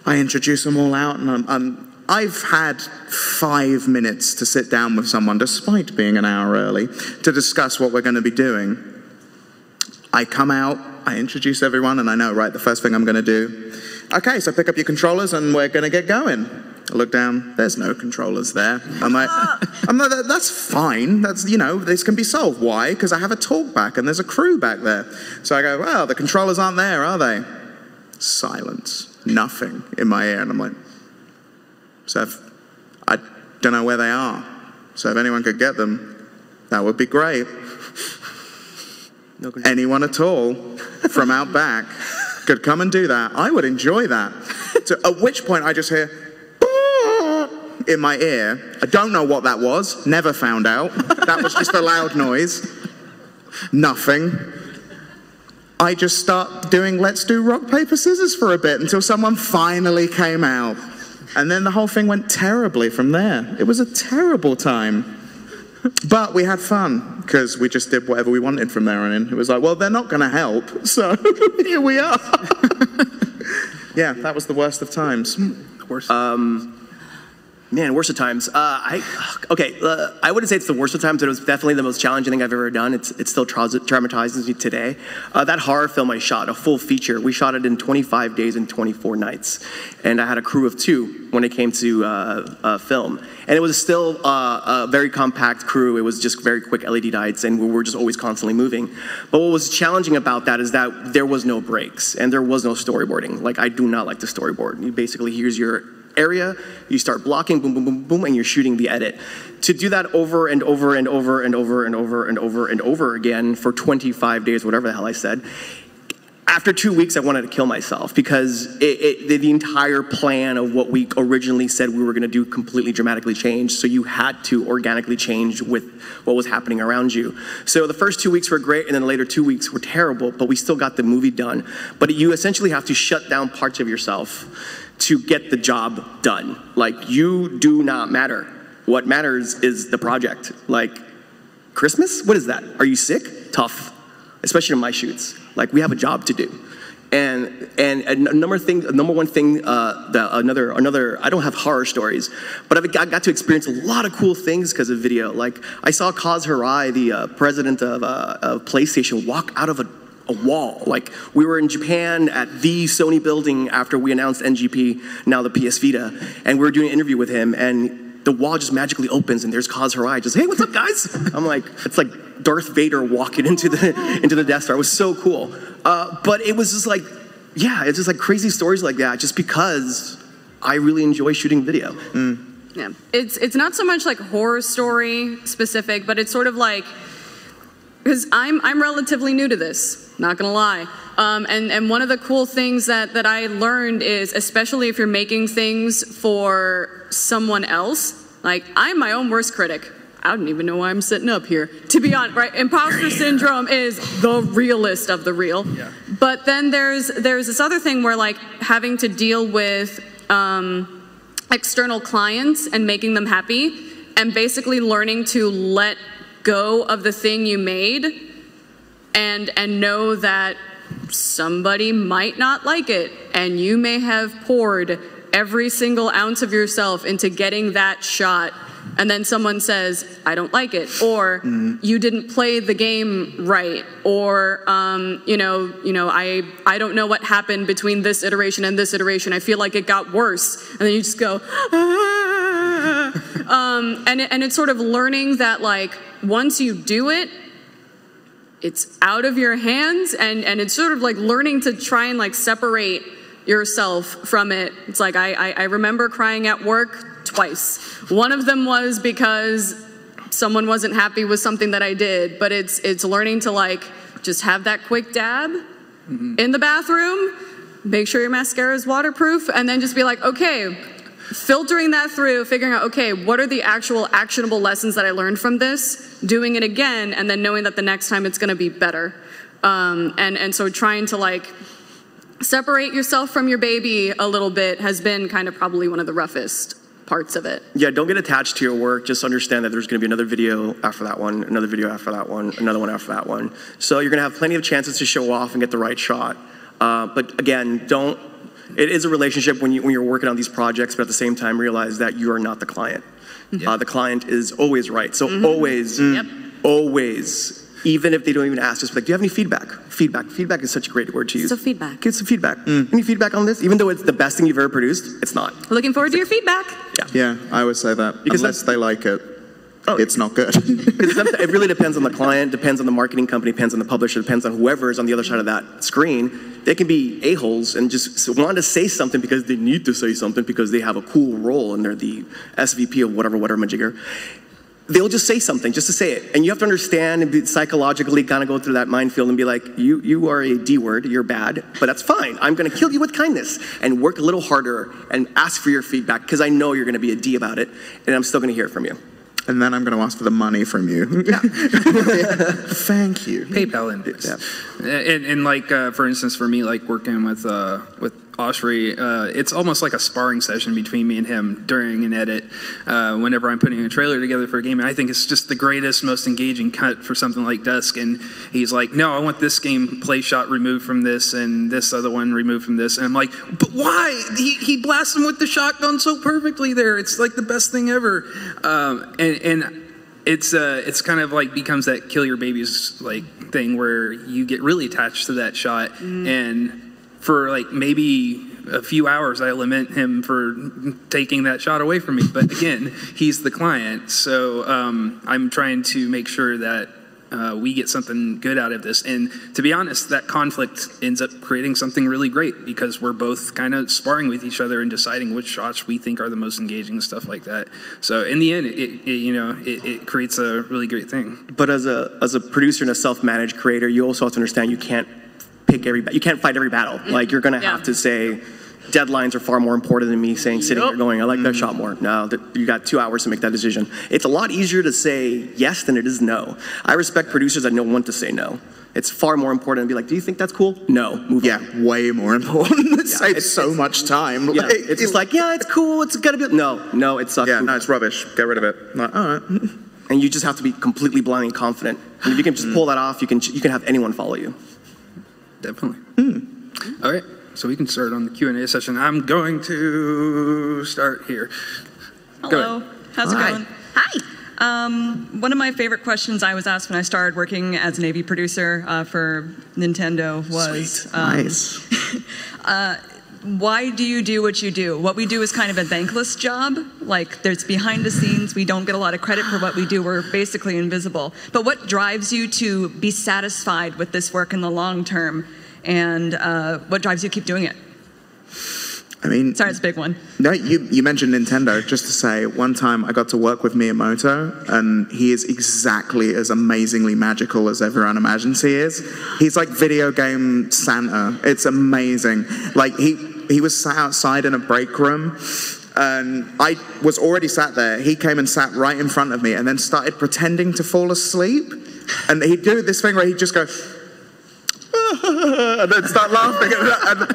I introduce them all out, and I've had 5 minutes to sit down with someone, despite being an hour early, to discuss what we're going to be doing. I come out, I introduce everyone, and I know, right, the first thing I'm going to do, okay, so pick up your controllers and we're going to get going. I look down, there's no controllers there. I'm like, that's fine. That's, you know, this can be solved. Why? Because I have a talkback and there's a crew back there. So I go, well, the controllers aren't there, are they? Silence. Nothing in my ear. And I'm like, so I don't know where they are. So if anyone could get them, that would be great. Anyone at all from out back could come and do that. I would enjoy that. So at which point I just hear, in my ear. I don't know what that was. Never found out. That was just a loud noise. Nothing. I just start doing let's do rock, paper, scissors for a bit until someone finally came out. And then the whole thing went terribly from there. It was a terrible time. But we had fun because we just did whatever we wanted from there on in. It was like, well, they're not going to help. So here we are. Yeah, that was the worst of times. Worst. Man, worst of times. I wouldn't say it's the worst of times, but it was definitely the most challenging thing I've ever done. It still traumatizes me today. That horror film I shot, a full feature, we shot it in 25 days and 24 nights. And I had a crew of 2 when it came to film. And it was still a very compact crew. It was just very quick LED lights, and we were just always constantly moving. But what was challenging about that is that there was no breaks, and there was no storyboarding. Like, I do not like to storyboard. You basically, here's your area, you start blocking, boom, boom, boom, boom, and you're shooting the edit. To do that over and over and over and over and over and over and over again for 25 days, whatever the hell I said, after 2 weeks, I wanted to kill myself because the entire plan of what we originally said we were going to do completely dramatically changed, so you had to organically change with what was happening around you. So the first 2 weeks were great, and then the later 2 weeks were terrible, but we still got the movie done. But you essentially have to shut down parts of yourself to get the job done. Like, you do not matter. What matters is the project. Like, Christmas? What is that? Are you sick? Tough. Especially in my shoots. Like, we have a job to do. And number one thing, another, I don't have horror stories, but I got to experience a lot of cool things because of video. Like, I saw Kaz Hirai, the president of PlayStation, walk out of a wall. Like, we were in Japan at the Sony building after we announced NGP, now the PS Vita, and we were doing an interview with him, and the wall just magically opens, and there's Kaz Hirai just, hey, what's up, guys? I'm like, it's like Darth Vader walking into the Death Star. It was so cool. But it was just like, yeah, it's just like crazy stories like that, just because I really enjoy shooting video. Yeah, it's not so much like horror story specific, but it's sort of like, because I'm relatively new to this, not gonna lie. And one of the cool things that I learned is, especially if you're making things for someone else, like, I'm my own worst critic. I don't even know why I'm sitting up here. To be honest, right? Imposter syndrome is the realest of the real. Yeah. But then there's this other thing where, like, having to deal with external clients and making them happy, and basically learning to let go of the thing you made and know that somebody might not like it, and you may have poured every single ounce of yourself into getting that shot, and then someone says, I don't like it, or you didn't play the game right, or you know, I don't know what happened between this iteration and this iteration. I feel like it got worse, and then you just go, and it's sort of learning that, like, once you do it, it's out of your hands, and it's sort of like learning to try and, like, separate yourself from it. It's like, I remember crying at work twice. One of them was because someone wasn't happy with something that I did, but it's learning to, like, just have that quick dab in the bathroom, make sure your mascara is waterproof, and then just be like, okay, filtering that through, figuring out, okay, what are the actual actionable lessons that I learned from this, doing it again, and then knowing that the next time it's gonna be better. And so trying to like separate yourself from your baby a little bit has been kind of probably one of the roughest parts of it. Yeah, don't get attached to your work. Just understand that there's going to be another video after that one, another video after that one, another one after that one. So you're going to have plenty of chances to show off and get the right shot. But again, it is a relationship when you're working on these projects, but at the same time realize that you are not the client. The client is always right. So always, even if they don't even ask us, like, do you have any feedback? Feedback is such a great word to use. So feedback. Get some feedback. Any feedback on this? Even though it's the best thing you've ever produced, it's not. Looking forward to your feedback. Yeah, I would say that. Because unless they like it, it's not good. It really depends on the client, depends on the marketing company, depends on the publisher, depends on whoever is on the other side of that screen. They can be a-holes and just want to say something because they need to say something because they have a cool role and they're the SVP of whatever majigger. They'll just say something just to say it. And you have to understand and psychologically kind of go through that minefield and be like, you are a D word, you're bad, but that's fine. I'm going to kill you with kindness and work a little harder and ask for your feedback because I know you're going to be a D about it and I'm still going to hear from you. And then I'm going to ask for the money from you. Yeah. Thank you. PayPal invoice. Yeah. And like, for instance, for me, like working with Oshri, it's almost like a sparring session between me and him during an edit whenever I'm putting a trailer together for a game. And I think it's just the greatest, most engaging cut for something like Dusk. And he's like, no, I want this gameplay shot removed from this and this other one removed from this. And I'm like, but why? He blasts him with the shotgun so perfectly there. It's like the best thing ever. And it's kind of like becomes that kill your babies like thing where you get really attached to that shot and for like maybe a few hours I lament him for taking that shot away from me, but again, he's the client, so I'm trying to make sure that we get something good out of this. And to be honest, that conflict ends up creating something really great because we're both kind of sparring with each other and deciding which shots we think are the most engaging and stuff like that. So in the end, it creates a really great thing. But as a producer and a self-managed creator, you also have to understand you can't fight every battle. Like you're going to have to say, deadlines are far more important than me saying, sitting here going, I like that shot more. No, you got 2 hours to make that decision. It's a lot easier to say yes than it is no. I respect producers that know when to say no. It's far more important to be like, do you think that's cool? No, move on. Way more important. It saves so much time. Yeah, it's just like, yeah, it's cool, it's gotta be, no, it sucks. Yeah, no, it's rubbish. Get rid of it. Like, all right. And you just have to be completely blind and confident. And if you can just pull that off, you can have anyone follow you. Definitely. All right, so we can start on the Q&A session. I'm going to start here. Hello, how's it going? Hi. One of my favorite questions I was asked when I started working as an AV producer for Nintendo was, why do you do what you do? What we do is kind of a thankless job. Like, there's behind the scenes. We don't get a lot of credit for what we do. We're basically invisible. But what drives you to be satisfied with this work in the long term? And what drives you to keep doing it? I mean... Sorry, it's a big one. No, you mentioned Nintendo. Just to say, one time I got to work with Miyamoto, and he is exactly as amazingly magical as everyone imagines he is. He's like video game Santa. It's amazing. Like, he was sat outside in a break room, and I was already sat there. He came and sat right in front of me and then started pretending to fall asleep. And he'd do this thing where he'd just go... and then start laughing.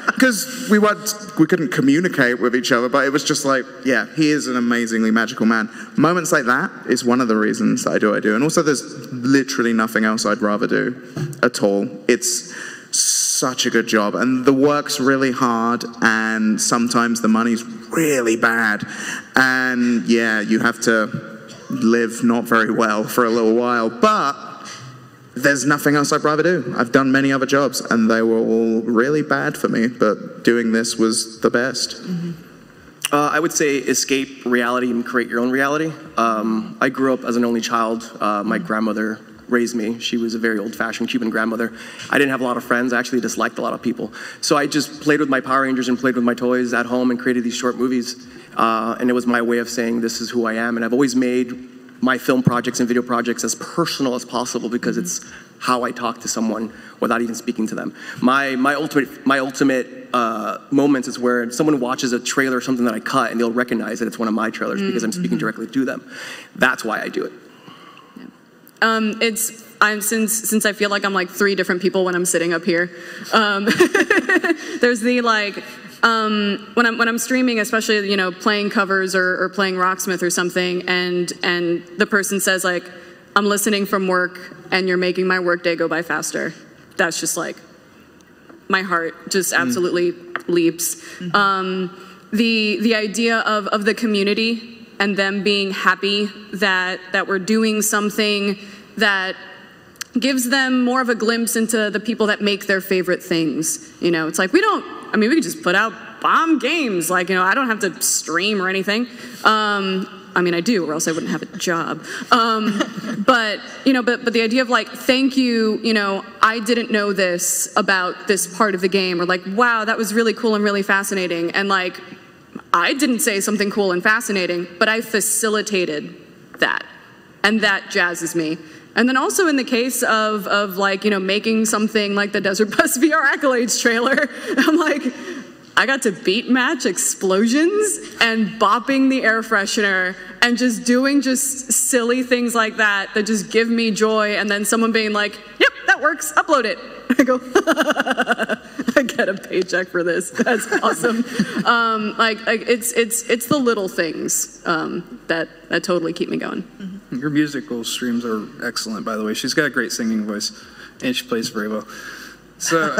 Because we couldn't communicate with each other, but it was just like, yeah, he is an amazingly magical man. Moments like that is one of the reasons that I do what I do. And also there's literally nothing else I'd rather do at all. It's such a good job, and the work's really hard, and sometimes the money's really bad, and yeah, you have to live not very well for a little while, but there's nothing else I'd rather do. I've done many other jobs, and they were all really bad for me, but doing this was the best. I would say escape reality and create your own reality. I grew up as an only child. My grandmother raised me. She was a very old-fashioned Cuban grandmother. I didn't have a lot of friends. I actually disliked a lot of people. So I just played with my Power Rangers and played with my toys at home and created these short movies. And it was my way of saying, this is who I am. And I've always made my film projects and video projects as personal as possible because it's how I talk to someone without even speaking to them. My ultimate moments is where someone watches a trailer or something that I cut and they'll recognize that it's one of my trailers because I'm speaking directly to them. That's why I do it. Since I feel like I'm like 3 different people when I'm sitting up here. There's the like, when I'm streaming, especially, you know, playing covers or playing Rocksmith or something, and the person says like, I'm listening from work and you're making my workday go by faster. That's just like, my heart just absolutely leaps. The idea of the community and them being happy that we're doing something that gives them more of a glimpse into the people that make their favorite things. You know, it's like, we could just put out bomb games. Like, you know, I don't have to stream or anything. I mean, I do, or else I wouldn't have a job. But, you know, but the idea of like, thank you, you know, I didn't know this about this part of the game, or like, wow, that was really cool and really fascinating. And like, I didn't say something cool and fascinating, but I facilitated that. And that jazzes me. And then also in the case of like, you know, making something like the Desert Bus VR Accolades trailer, I'm like, I got to beat match explosions and bopping the air freshener and just doing just silly things like that just give me joy. And then someone being like, yep, that works, upload it. I go, I get a paycheck for this. That's awesome. It's the little things that totally keep me going. Your musical streams are excellent, by the way. She's got a great singing voice, and she plays very well. So,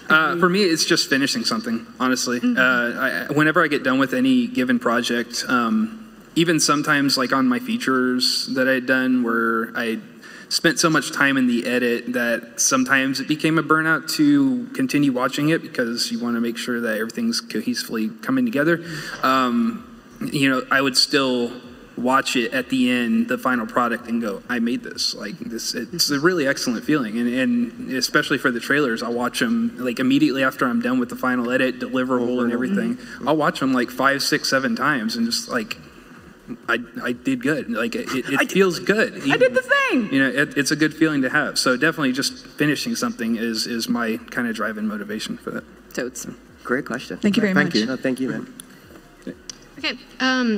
for me, it's just finishing something, honestly. Whenever I get done with any given project, even sometimes like on my features that I'd done where I spent so much time in the edit that sometimes it became a burnout to continue watching it because you want to make sure that everything's cohesively coming together. You know, I would still watch it at the end, the final product, and go, I made this. Like this, it's a really excellent feeling. And especially for the trailers, I'll watch them like immediately after I'm done with the final edit, deliverable and everything. I'll watch them like 5, 6, 7 times and just like, I did good. Like it feels good. I did the thing. You know, it's a good feeling to have. So definitely just finishing something is my kind of drive and motivation for that. Totes. Great question. Thank you very much. Thank you. No, thank you, man. Okay,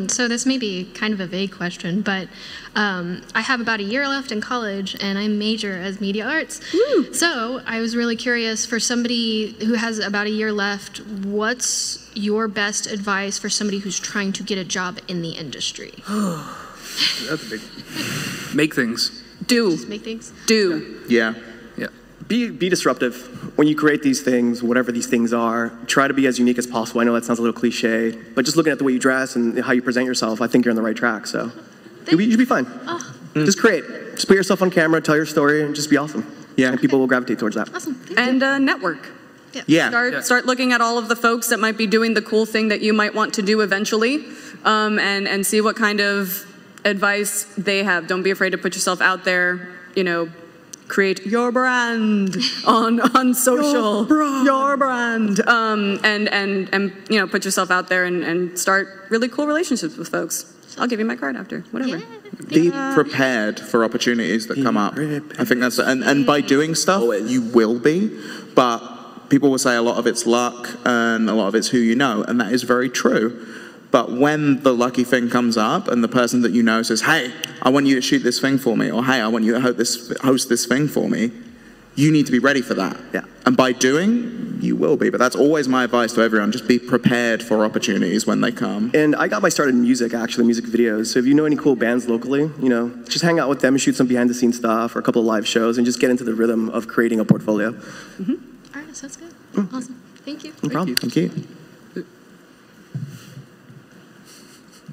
so this may be kind of a vague question, but I have about a year left in college, and I major as media arts. Woo. So I was really curious, for somebody who has about a year left, what's your best advice for somebody who's trying to get a job in the industry? That's big. Make things. Do. Just make things? Do. Yeah. Yeah. Be disruptive. When you create these things, whatever these things are, try to be as unique as possible. I know that sounds a little cliche, but just looking at the way you dress and how you present yourself, I think you're on the right track. So you should be fine. Oh. Just create. Just put yourself on camera, tell your story, and just be awesome. Yeah. And people will gravitate towards that. Awesome. Thank you. And network. Yeah. Start looking at all of the folks that might be doing the cool thing that you might want to do eventually, and see what kind of advice they have. Don't be afraid to put yourself out there, you know, create your brand on social. Your brand. And you know, put yourself out there and start really cool relationships with folks. I'll give you my card after, whatever. Yeah. Be prepared for opportunities that come up. I think that's, and by doing stuff, you will be, but people will say a lot of it's luck and a lot of it's who you know, and that is very true. But when the lucky thing comes up and the person that you know says, hey, I want you to shoot this thing for me, or hey, I want you to host this thing for me, you need to be ready for that. Yeah. And by doing, you will be. But that's always my advice to everyone. Just be prepared for opportunities when they come. And I got my start in music, actually, music videos. So if you know any cool bands locally, you know, just hang out with them, shoot some behind-the-scenes stuff or a couple of live shows, and just get into the rhythm of creating a portfolio. All right, sounds good. Awesome. Thank you. No problem. Thank you.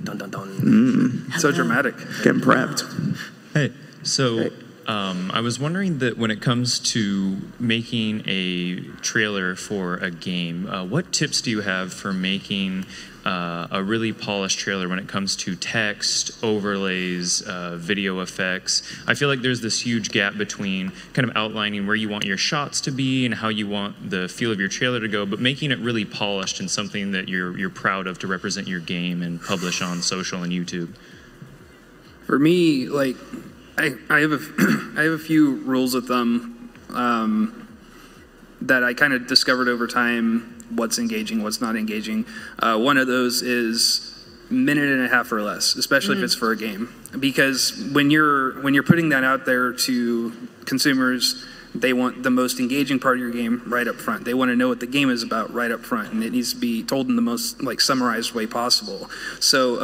Dun, dun, dun. So dramatic. Getting prepped. Hey, so I was wondering that when it comes to making a trailer for a game, what tips do you have for making a really polished trailer when it comes to text, overlays, video effects? I feel like there's this huge gap between kind of outlining where you want your shots to be and how you want the feel of your trailer to go, but making it really polished and something that you're proud of to represent your game and publish on social and YouTube. For me, like, I have I have a few rules of thumb that I kind of discovered over time. What's engaging, what's not engaging. One of those is minute and a half or less, especially if it's for a game, because when you're putting that out there to consumers, they want the most engaging part of your game right up front. They want to know what the game is about right up front, and it needs to be told in the most summarized way possible. So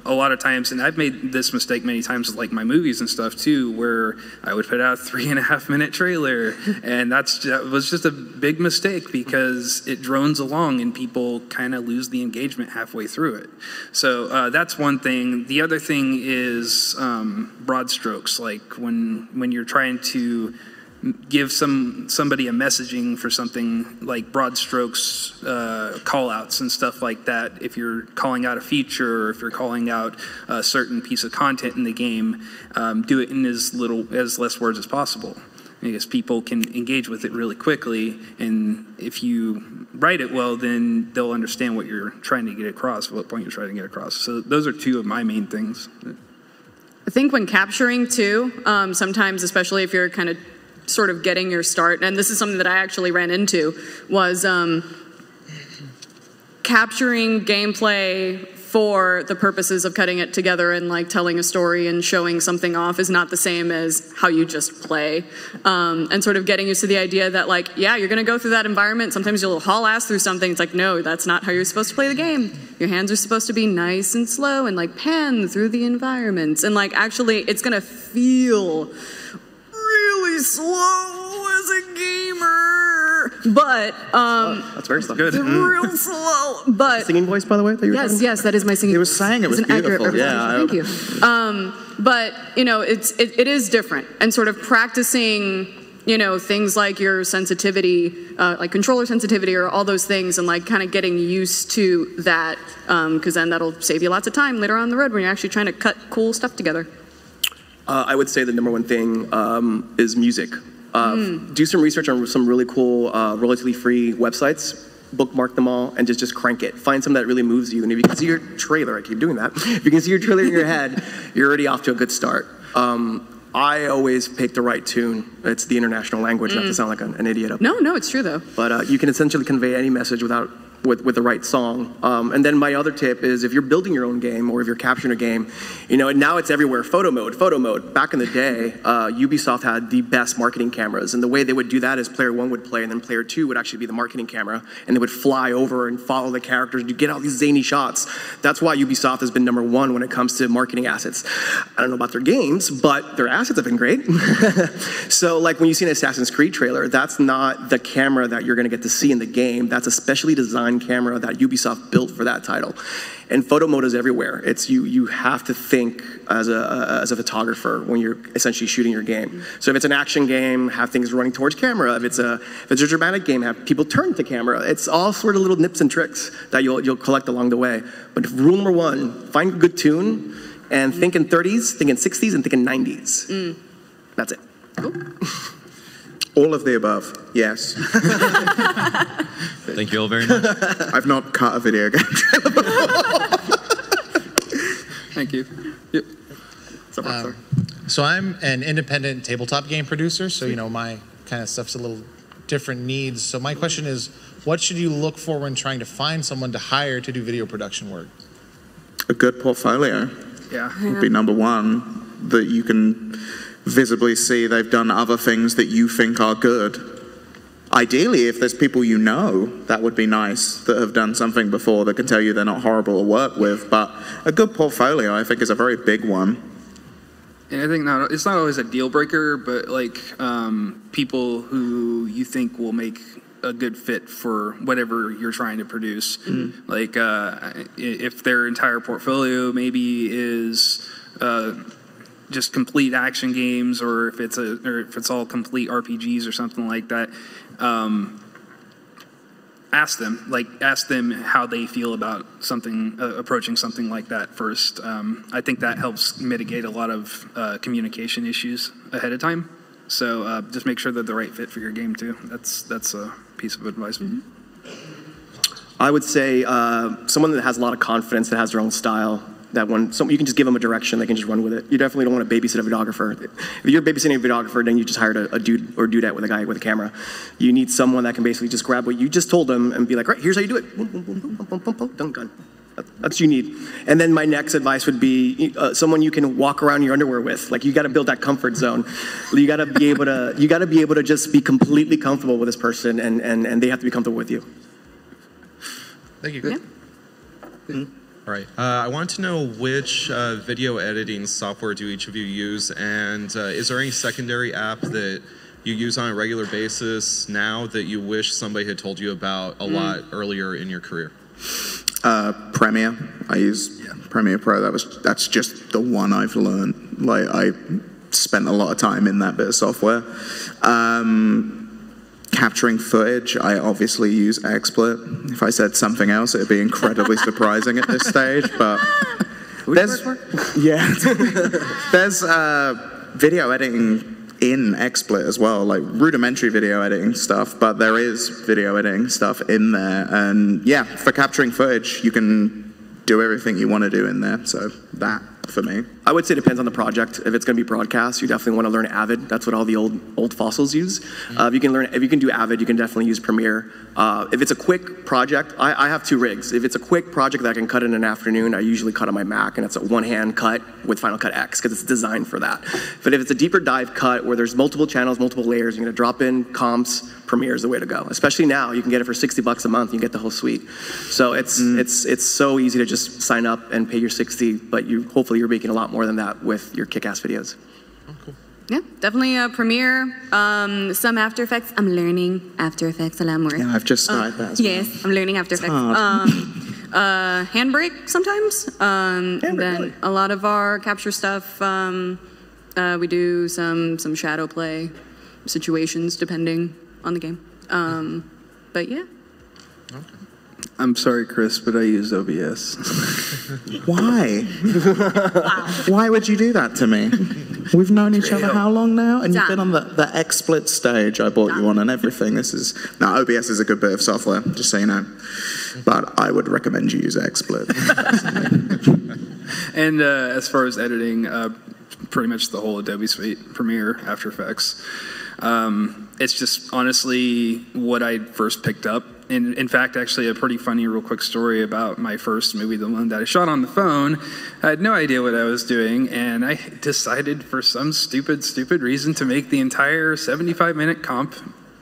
a lot of times, and I've made this mistake many times with my movies and stuff too, where I would put out a 3.5 minute trailer, and that was just a big mistake because it drones along and people kind of lose the engagement halfway through it. So that's one thing. The other thing is broad strokes, like when you're trying to give somebody a messaging for something, like broad strokes, call outs and stuff like that. If you're calling out a feature, or if you're calling out a certain piece of content in the game, do it in as less words as possible, because people can engage with it really quickly, and if you write it well, then they'll understand what you're trying to get across, what point you're trying to get across. So those are two of my main things. I think when capturing too, sometimes, especially if you're kind of sort of getting your start, and this is something that I actually ran into, was capturing gameplay for the purposes of cutting it together and telling a story and showing something off is not the same as how you just play. And sort of getting used to the idea that yeah, you're gonna go through that environment, sometimes you'll haul ass through something, it's no, that's not how you're supposed to play the game. Your hands are supposed to be nice and slow and pan through the environments, and actually it's gonna feel really slow as a gamer, but that's very slow. Good. Real slow, but singing voice, by the way. That you were yes, that is my singing. He was saying it was beautiful. Yeah, thank you. But it is different, and sort of practicing, things like your sensitivity, like controller sensitivity, or all those things, and kind of getting used to that, because then that'll save you lots of time later on the road when you're actually trying to cut cool stuff together. I would say the number one thing is music. Do some research on some really cool, relatively free websites, bookmark them all, and just crank it. Find something that really moves you, and if you can see your trailer, I keep doing that, if you can see your trailer in your head, you're already off to a good start. I always pick the right tune. It's the international language, not to sound like an idiot up there. No, it's true though. But you can essentially convey any message with the right song. And then my other tip is, if you're building your own game, or if you're capturing a game, and now it's everywhere, photo mode. Back in the day, Ubisoft had the best marketing cameras, and the way they would do that is player one would play, and then player two would actually be the marketing camera, and they would fly over and follow the characters. You get all these zany shots. That's why Ubisoft has been number one when it comes to marketing assets. I don't know about their games, but their assets have been great. So when you see an Assassin's Creed trailer, that's not the camera that you're gonna get to see in the game. That's a specially designed camera that Ubisoft built for that title. And photo mode is everywhere. It's you have to think as a photographer when you're essentially shooting your game. So if it's an action game, have things running towards camera. If it's a dramatic game, have people turn to camera. It's all sort of little nips and tricks that you'll collect along the way. But rule number one, find a good tune and think in 30s, think in 60s, and think in 90s. That's it. Cool. All of the above, yes. Thank you all very much. I've not cut a video game trailer before. Thank you. Yep. So I'm an independent tabletop game producer, so my kind of stuff's a little different needs. So my question is, what should you look for when trying to find someone to hire to do video production work? A good portfolio. Yeah. Would be number one, that you can visibly see they've done other things that you think are good. Ideally, if there's people that would be nice, that have done something before that can tell you they're not horrible to work with. But a good portfolio, I think, is a very big one. And I think it's not always a deal breaker, but people who you think will make a good fit for whatever you're trying to produce. If their entire portfolio maybe is just complete action games, or if it's all complete RPGs or something like that, ask them how they feel about something, approaching something like that first. I think that helps mitigate a lot of communication issues ahead of time. So just make sure they're the right fit for your game too. That's a piece of advice. I would say someone that has a lot of confidence, that has their own style. you can just give them a direction, they can just run with it. You definitely don't want to babysit a videographer. If you're babysitting a videographer, then you just hired a dude or dudette with a guy with a camera. You need someone that can basically just grab what you just told them and be like, right, here's how you do it. Boom, boom, boom, boom, boom, boom, boom, done, gun. That's what you need. And then my next advice would be someone you can walk around in your underwear with. Like, you got to build that comfort zone. You got to be able to just be completely comfortable with this person, and they have to be comfortable with you. Thank you. Yeah. All right. I want to know which video editing software do each of you use, and is there any secondary app that you use on a regular basis now that you wish somebody had told you about a lot earlier in your career? Premiere. I use Premiere Pro. That's just the one I've learned. Like, I spent a lot of time in that bit of software. Capturing footage, I obviously use XSplit. If I said something else, it'd be incredibly surprising at this stage. But there's video editing in XSplit as well, like rudimentary video editing stuff, but there is video editing stuff in there. And yeah, for capturing footage, you can do everything you want to do in there. So that, for me. I would say it depends on the project. If it's going to be broadcast, you definitely want to learn Avid. That's what all the old fossils use. If you can do Avid, you can definitely use Premiere. If it's a quick project, I have 2 rigs. If it's a quick project that I can cut in an afternoon, I usually cut on my Mac, and it's a one-hand cut with Final Cut X because it's designed for that. But if it's a deeper dive cut where there's multiple channels, multiple layers, you're going to drop in comps, Premiere is the way to go. Especially now, you can get it for $60 a month. You get the whole suite. So it's so easy to just sign up and pay your $60, but hopefully you're making a lot more than that with your kick-ass videos. Oh, cool. Yeah, definitely Premiere, some After Effects. I'm learning After Effects a lot more. Yeah, I've just started that as well. Yes, I'm learning After Effects. Handbrake sometimes. And then a lot of our capture stuff, we do some shadow play situations depending on the game. But yeah. Okay. I'm sorry, Chris, but I use OBS. Why? Why would you do that to me? We've known each other how long now? And you've been on the XSplit stage I bought you on and everything. Now, OBS is a good bit of software, just so you know. But I would recommend you use XSplit. And as far as editing, pretty much the whole Adobe suite, Premiere, After Effects. It's just honestly what I first picked up. And in fact, actually a pretty funny real quick story about my first movie, the one that I shot on the phone. I had no idea what I was doing, and I decided for some stupid reason to make the entire 75-minute comp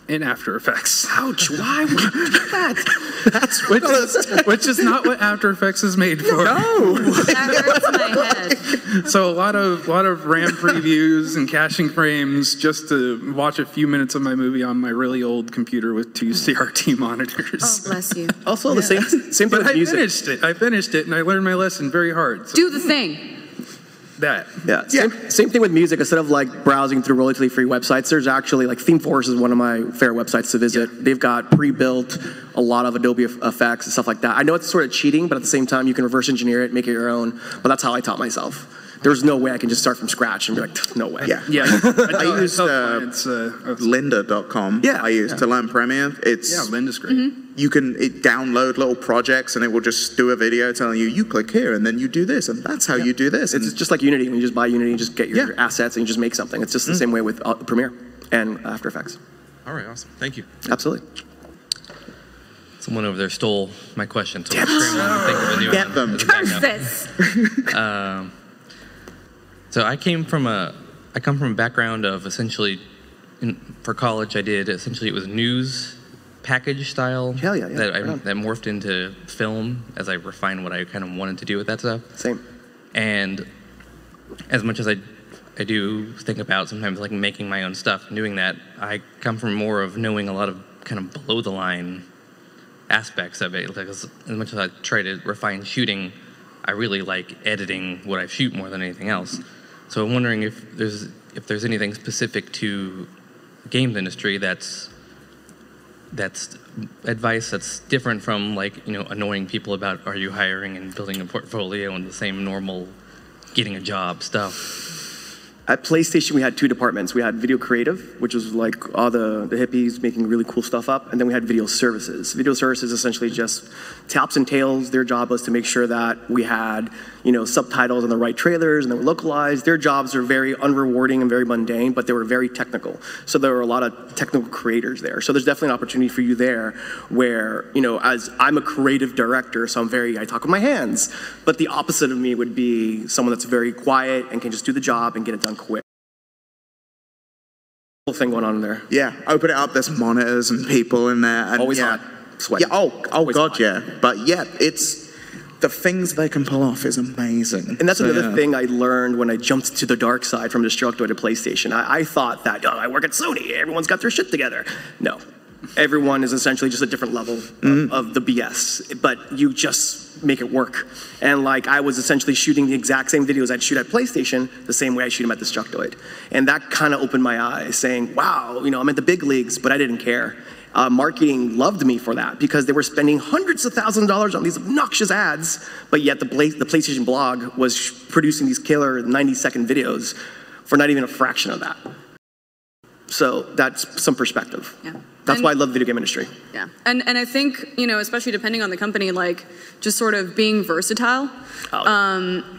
in After Effects. Ouch, why would you do that? Which is not what After Effects is made for. No! That hurts my head. So a lot of RAM previews and caching frames just to watch a few minutes of my movie on my really old computer with 2 CRT monitors. Oh, bless you. Also, the same thing But with music. I finished it, and I learned my lesson very hard. So Do the thing. that. Yeah, same thing with music. Instead of like browsing through royalty-free websites, there's actually like Theme Force is one of my favorite websites to visit. They've got pre-built a lot of Adobe effects and stuff like that. I know it's sort of cheating, but at the same time, you can reverse engineer it, make it your own. But that's how I taught myself. There's no way I can just start from scratch and be like, no way. Yeah. I used lynda.com. Yeah. I used to learn Premiere. Lynda's great. You can download little projects and it will just do a video telling you click here and then you do this and that's how you do this. It's just like Unity. When you just buy Unity, you just get your assets and you just make something. It's just the same way with Premiere and After Effects. All right, awesome. Thank you. Absolutely. Someone over there stole my question. So I'm scrambling to think of a new Get one them. as a backup. This. So I come from a background of essentially, for college it was news package style. Hell yeah. That morphed into film as I refined what I kind of wanted to do with that stuff. Same. And as much as I do think about sometimes like making my own stuff and doing that, I come from more of knowing a lot of kind of below the line aspects of it. Like as much as I try to refine shooting, I really like editing what I shoot more than anything else. So I'm wondering if there's anything specific to the games industry that's advice that's different from like annoying people about are you hiring and building a portfolio and the same normal getting a job stuff. At PlayStation, we had two departments. We had video creative, which was like all the hippies making really cool stuff up, and then we had video services. Video services essentially just taps and tails. Their job was to make sure that we had, subtitles on the right trailers and they were localized. Their jobs were very unrewarding and very mundane, but they were very technical. So there were a lot of technical creators there. So there's definitely an opportunity for you there where, as I'm a creative director, so I talk with my hands, but the opposite of me would be someone that's very quiet and can just do the job and get it done quick. Whole thing going on in there. Yeah, open it up, there's monitors and people in there. And always yeah. hot, sweaty. Yeah, oh God, hot. yeah. But yeah, it's, the things they can pull off is amazing. And that's another thing I learned when I jumped to the dark side from Destructoid to PlayStation. I thought that, I work at Sony, everyone's got their shit together. No, everyone is essentially just a different level of the BS, but you just make it work. And I was essentially shooting the exact same videos I'd shoot at PlayStation the same way I shoot them at Destructoid. And that kind of opened my eyes saying, wow, I'm at the big leagues, but I didn't care. Marketing loved me for that because they were spending hundreds of thousands of dollars on these obnoxious ads, but yet the PlayStation blog was producing these killer 90-second videos for not even a fraction of that. So that's some perspective. Yeah. That's why I love the video game industry. Yeah, and I think, especially depending on the company, just sort of being versatile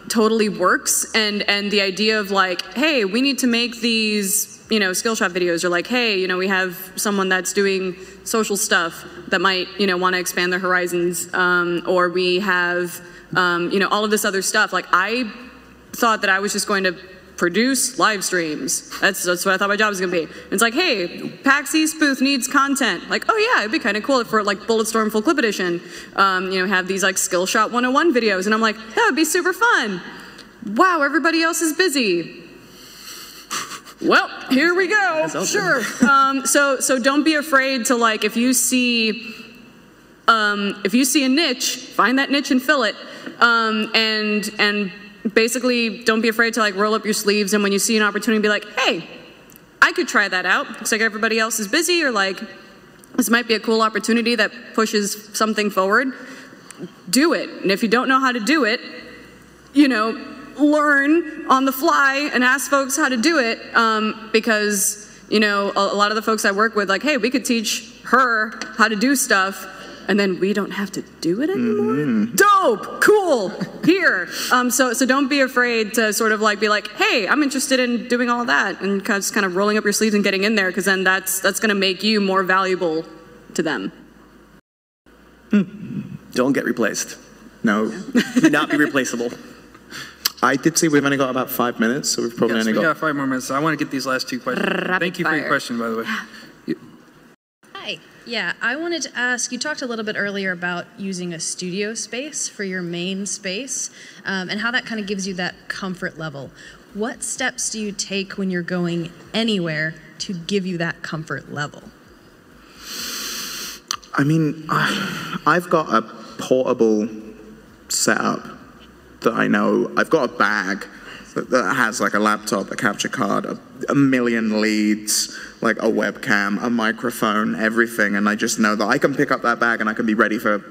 totally works. And the idea of hey, we need to make these, Skillshot videos, or hey, we have someone that's doing social stuff that might, want to expand their horizons, or we have, all of this other stuff. I thought that I was just going to produce live streams. That's what I thought my job was gonna be. It's hey, PAX East booth needs content. Oh yeah, it'd be kind of cool if for Bulletstorm Full Clip Edition, have these Skillshot 101 videos. And I'm that would be super fun. Wow, everybody else is busy. Well, here we go. Sure. So don't be afraid to if you see a niche, find that niche and fill it. And basically, don't be afraid to roll up your sleeves, and when you see an opportunity, be hey, I could try that out. Looks like everybody else is busy, or this might be a cool opportunity that pushes something forward. Do it. And if you don't know how to do it, learn on the fly and ask folks how to do it, because a lot of the folks I work with, hey, we could teach her how to do stuff, and then we don't have to do it anymore? Dope! Cool! Here! So don't be afraid to sort of be hey, I'm interested in doing all of that, and just kind of rolling up your sleeves and getting in there, because then that's going to make you more valuable to them. Don't get replaced. No. Do not be replaceable. I did see we've only got about 5 minutes, so we've probably only got 5 more minutes. I want to get these last two questions. Thank you for your question, by the way. Hi. Yeah, I wanted to ask, you talked a little bit earlier about using a studio space for your main space, and how that kind of gives you that comfort level. What steps do you take when you're going anywhere to give you that comfort level? I mean, I've got a portable setup that I know. I've got a bag that has a laptop, a capture card, a million leads, a webcam, a microphone, everything, and I just know that I can pick up that bag and I can be ready for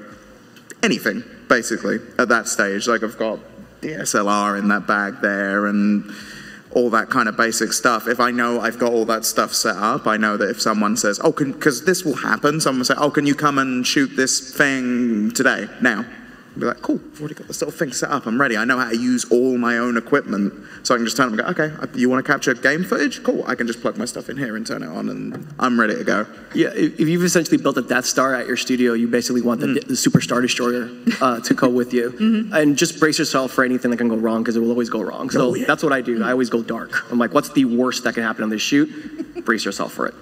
anything, basically, at that stage. I've got DSLR in that bag there and all that kind of basic stuff. If I know I've got all that stuff set up, I know that if someone says, oh, because this will happen, someone will say, oh, can you come and shoot this thing today, now? I'll be cool, I've already got this little thing set up, I'm ready. I know how to use all my own equipment, so I can just turn them and go, okay, you want to capture game footage? Cool, I can just plug my stuff in here and turn it on, and I'm ready to go. Yeah, if you've essentially built a Death Star at your studio, you basically want the Super Star Destroyer to go with you. And just brace yourself for anything that can go wrong, because it will always go wrong. So that's what I do. I always go dark. I'm what's the worst that can happen on this shoot? Brace yourself for it.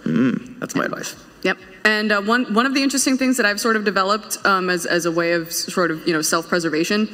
That's my advice. Yep. And one of the interesting things that I've sort of developed as a way of sort of self-preservation,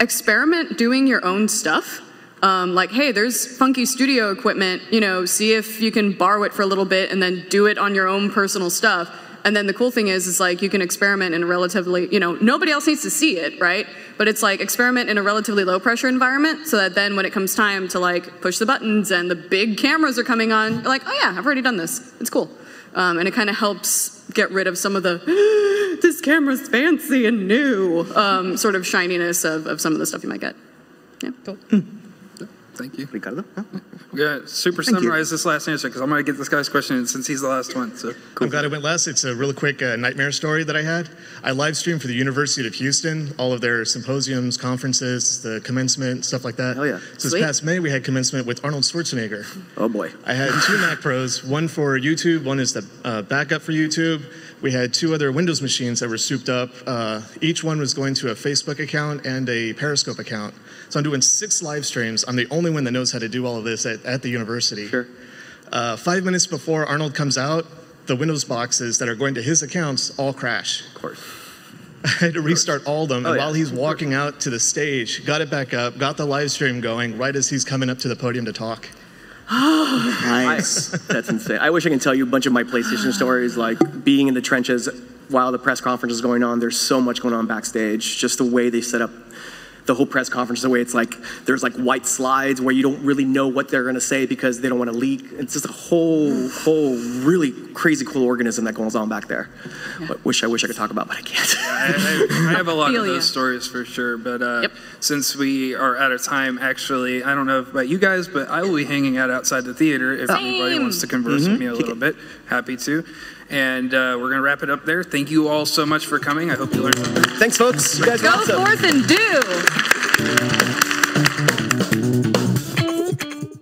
experiment doing your own stuff. Hey, there's funky studio equipment, see if you can borrow it for a little bit and then do it on your own personal stuff. And then the cool thing is you can experiment in a relatively, nobody else needs to see it, right? But it's experiment in a relatively low pressure environment, so that then when it comes time to push the buttons and the big cameras are coming on, you're oh yeah, I've already done this. It's cool. And it kind of helps get rid of some of the, this camera's fancy and new, sort of shininess of some of the stuff you might get. Yeah, cool. Thank you. Ricardo? Yeah, super Thank you. summarize this last answer because I'm going to get this guy's question in since he's the last one. So I'm glad I went last. It's a really quick nightmare story that I had. I live streamed for the University of Houston, all of their symposiums, conferences, the commencement, stuff like that. Oh yeah. So this past May, we had commencement with Arnold Schwarzenegger. Oh boy. I had 2 Mac Pros, one for YouTube, one is the backup for YouTube. We had 2 other Windows machines that were souped up. Each one was going to a Facebook account and a Periscope account. So I'm doing 6 live streams. I'm the only one that knows how to do all of this at the university. Sure. 5 minutes before Arnold comes out, the Windows boxes that are going to his accounts all crash. Of course. I had to restart all of them, and yeah. while he's walking out to the stage, got it back up, got the live stream going right as he's coming up to the podium to talk. Nice. That's insane. I wish I could tell you a bunch of my PlayStation stories, like being in the trenches while the press conference is going on. There's so much going on backstage. Just the way they set up the whole press conference, the way it's like, there's like white slides where you don't really know what they're going to say because they don't want to leak. It's just a whole really crazy cool organism that goes on back there. Yeah. But I wish I could talk about, but I can't. I have a lot of those stories for sure, but since we are out of time, actually, I don't know about you guys, but I will be hanging out outside the theater if anybody wants to converse with me a little bit. Happy to. And we're going to wrap it up there. Thank you all so much for coming. I hope you learned something. Thanks, folks. You guys Go are awesome. forth and do.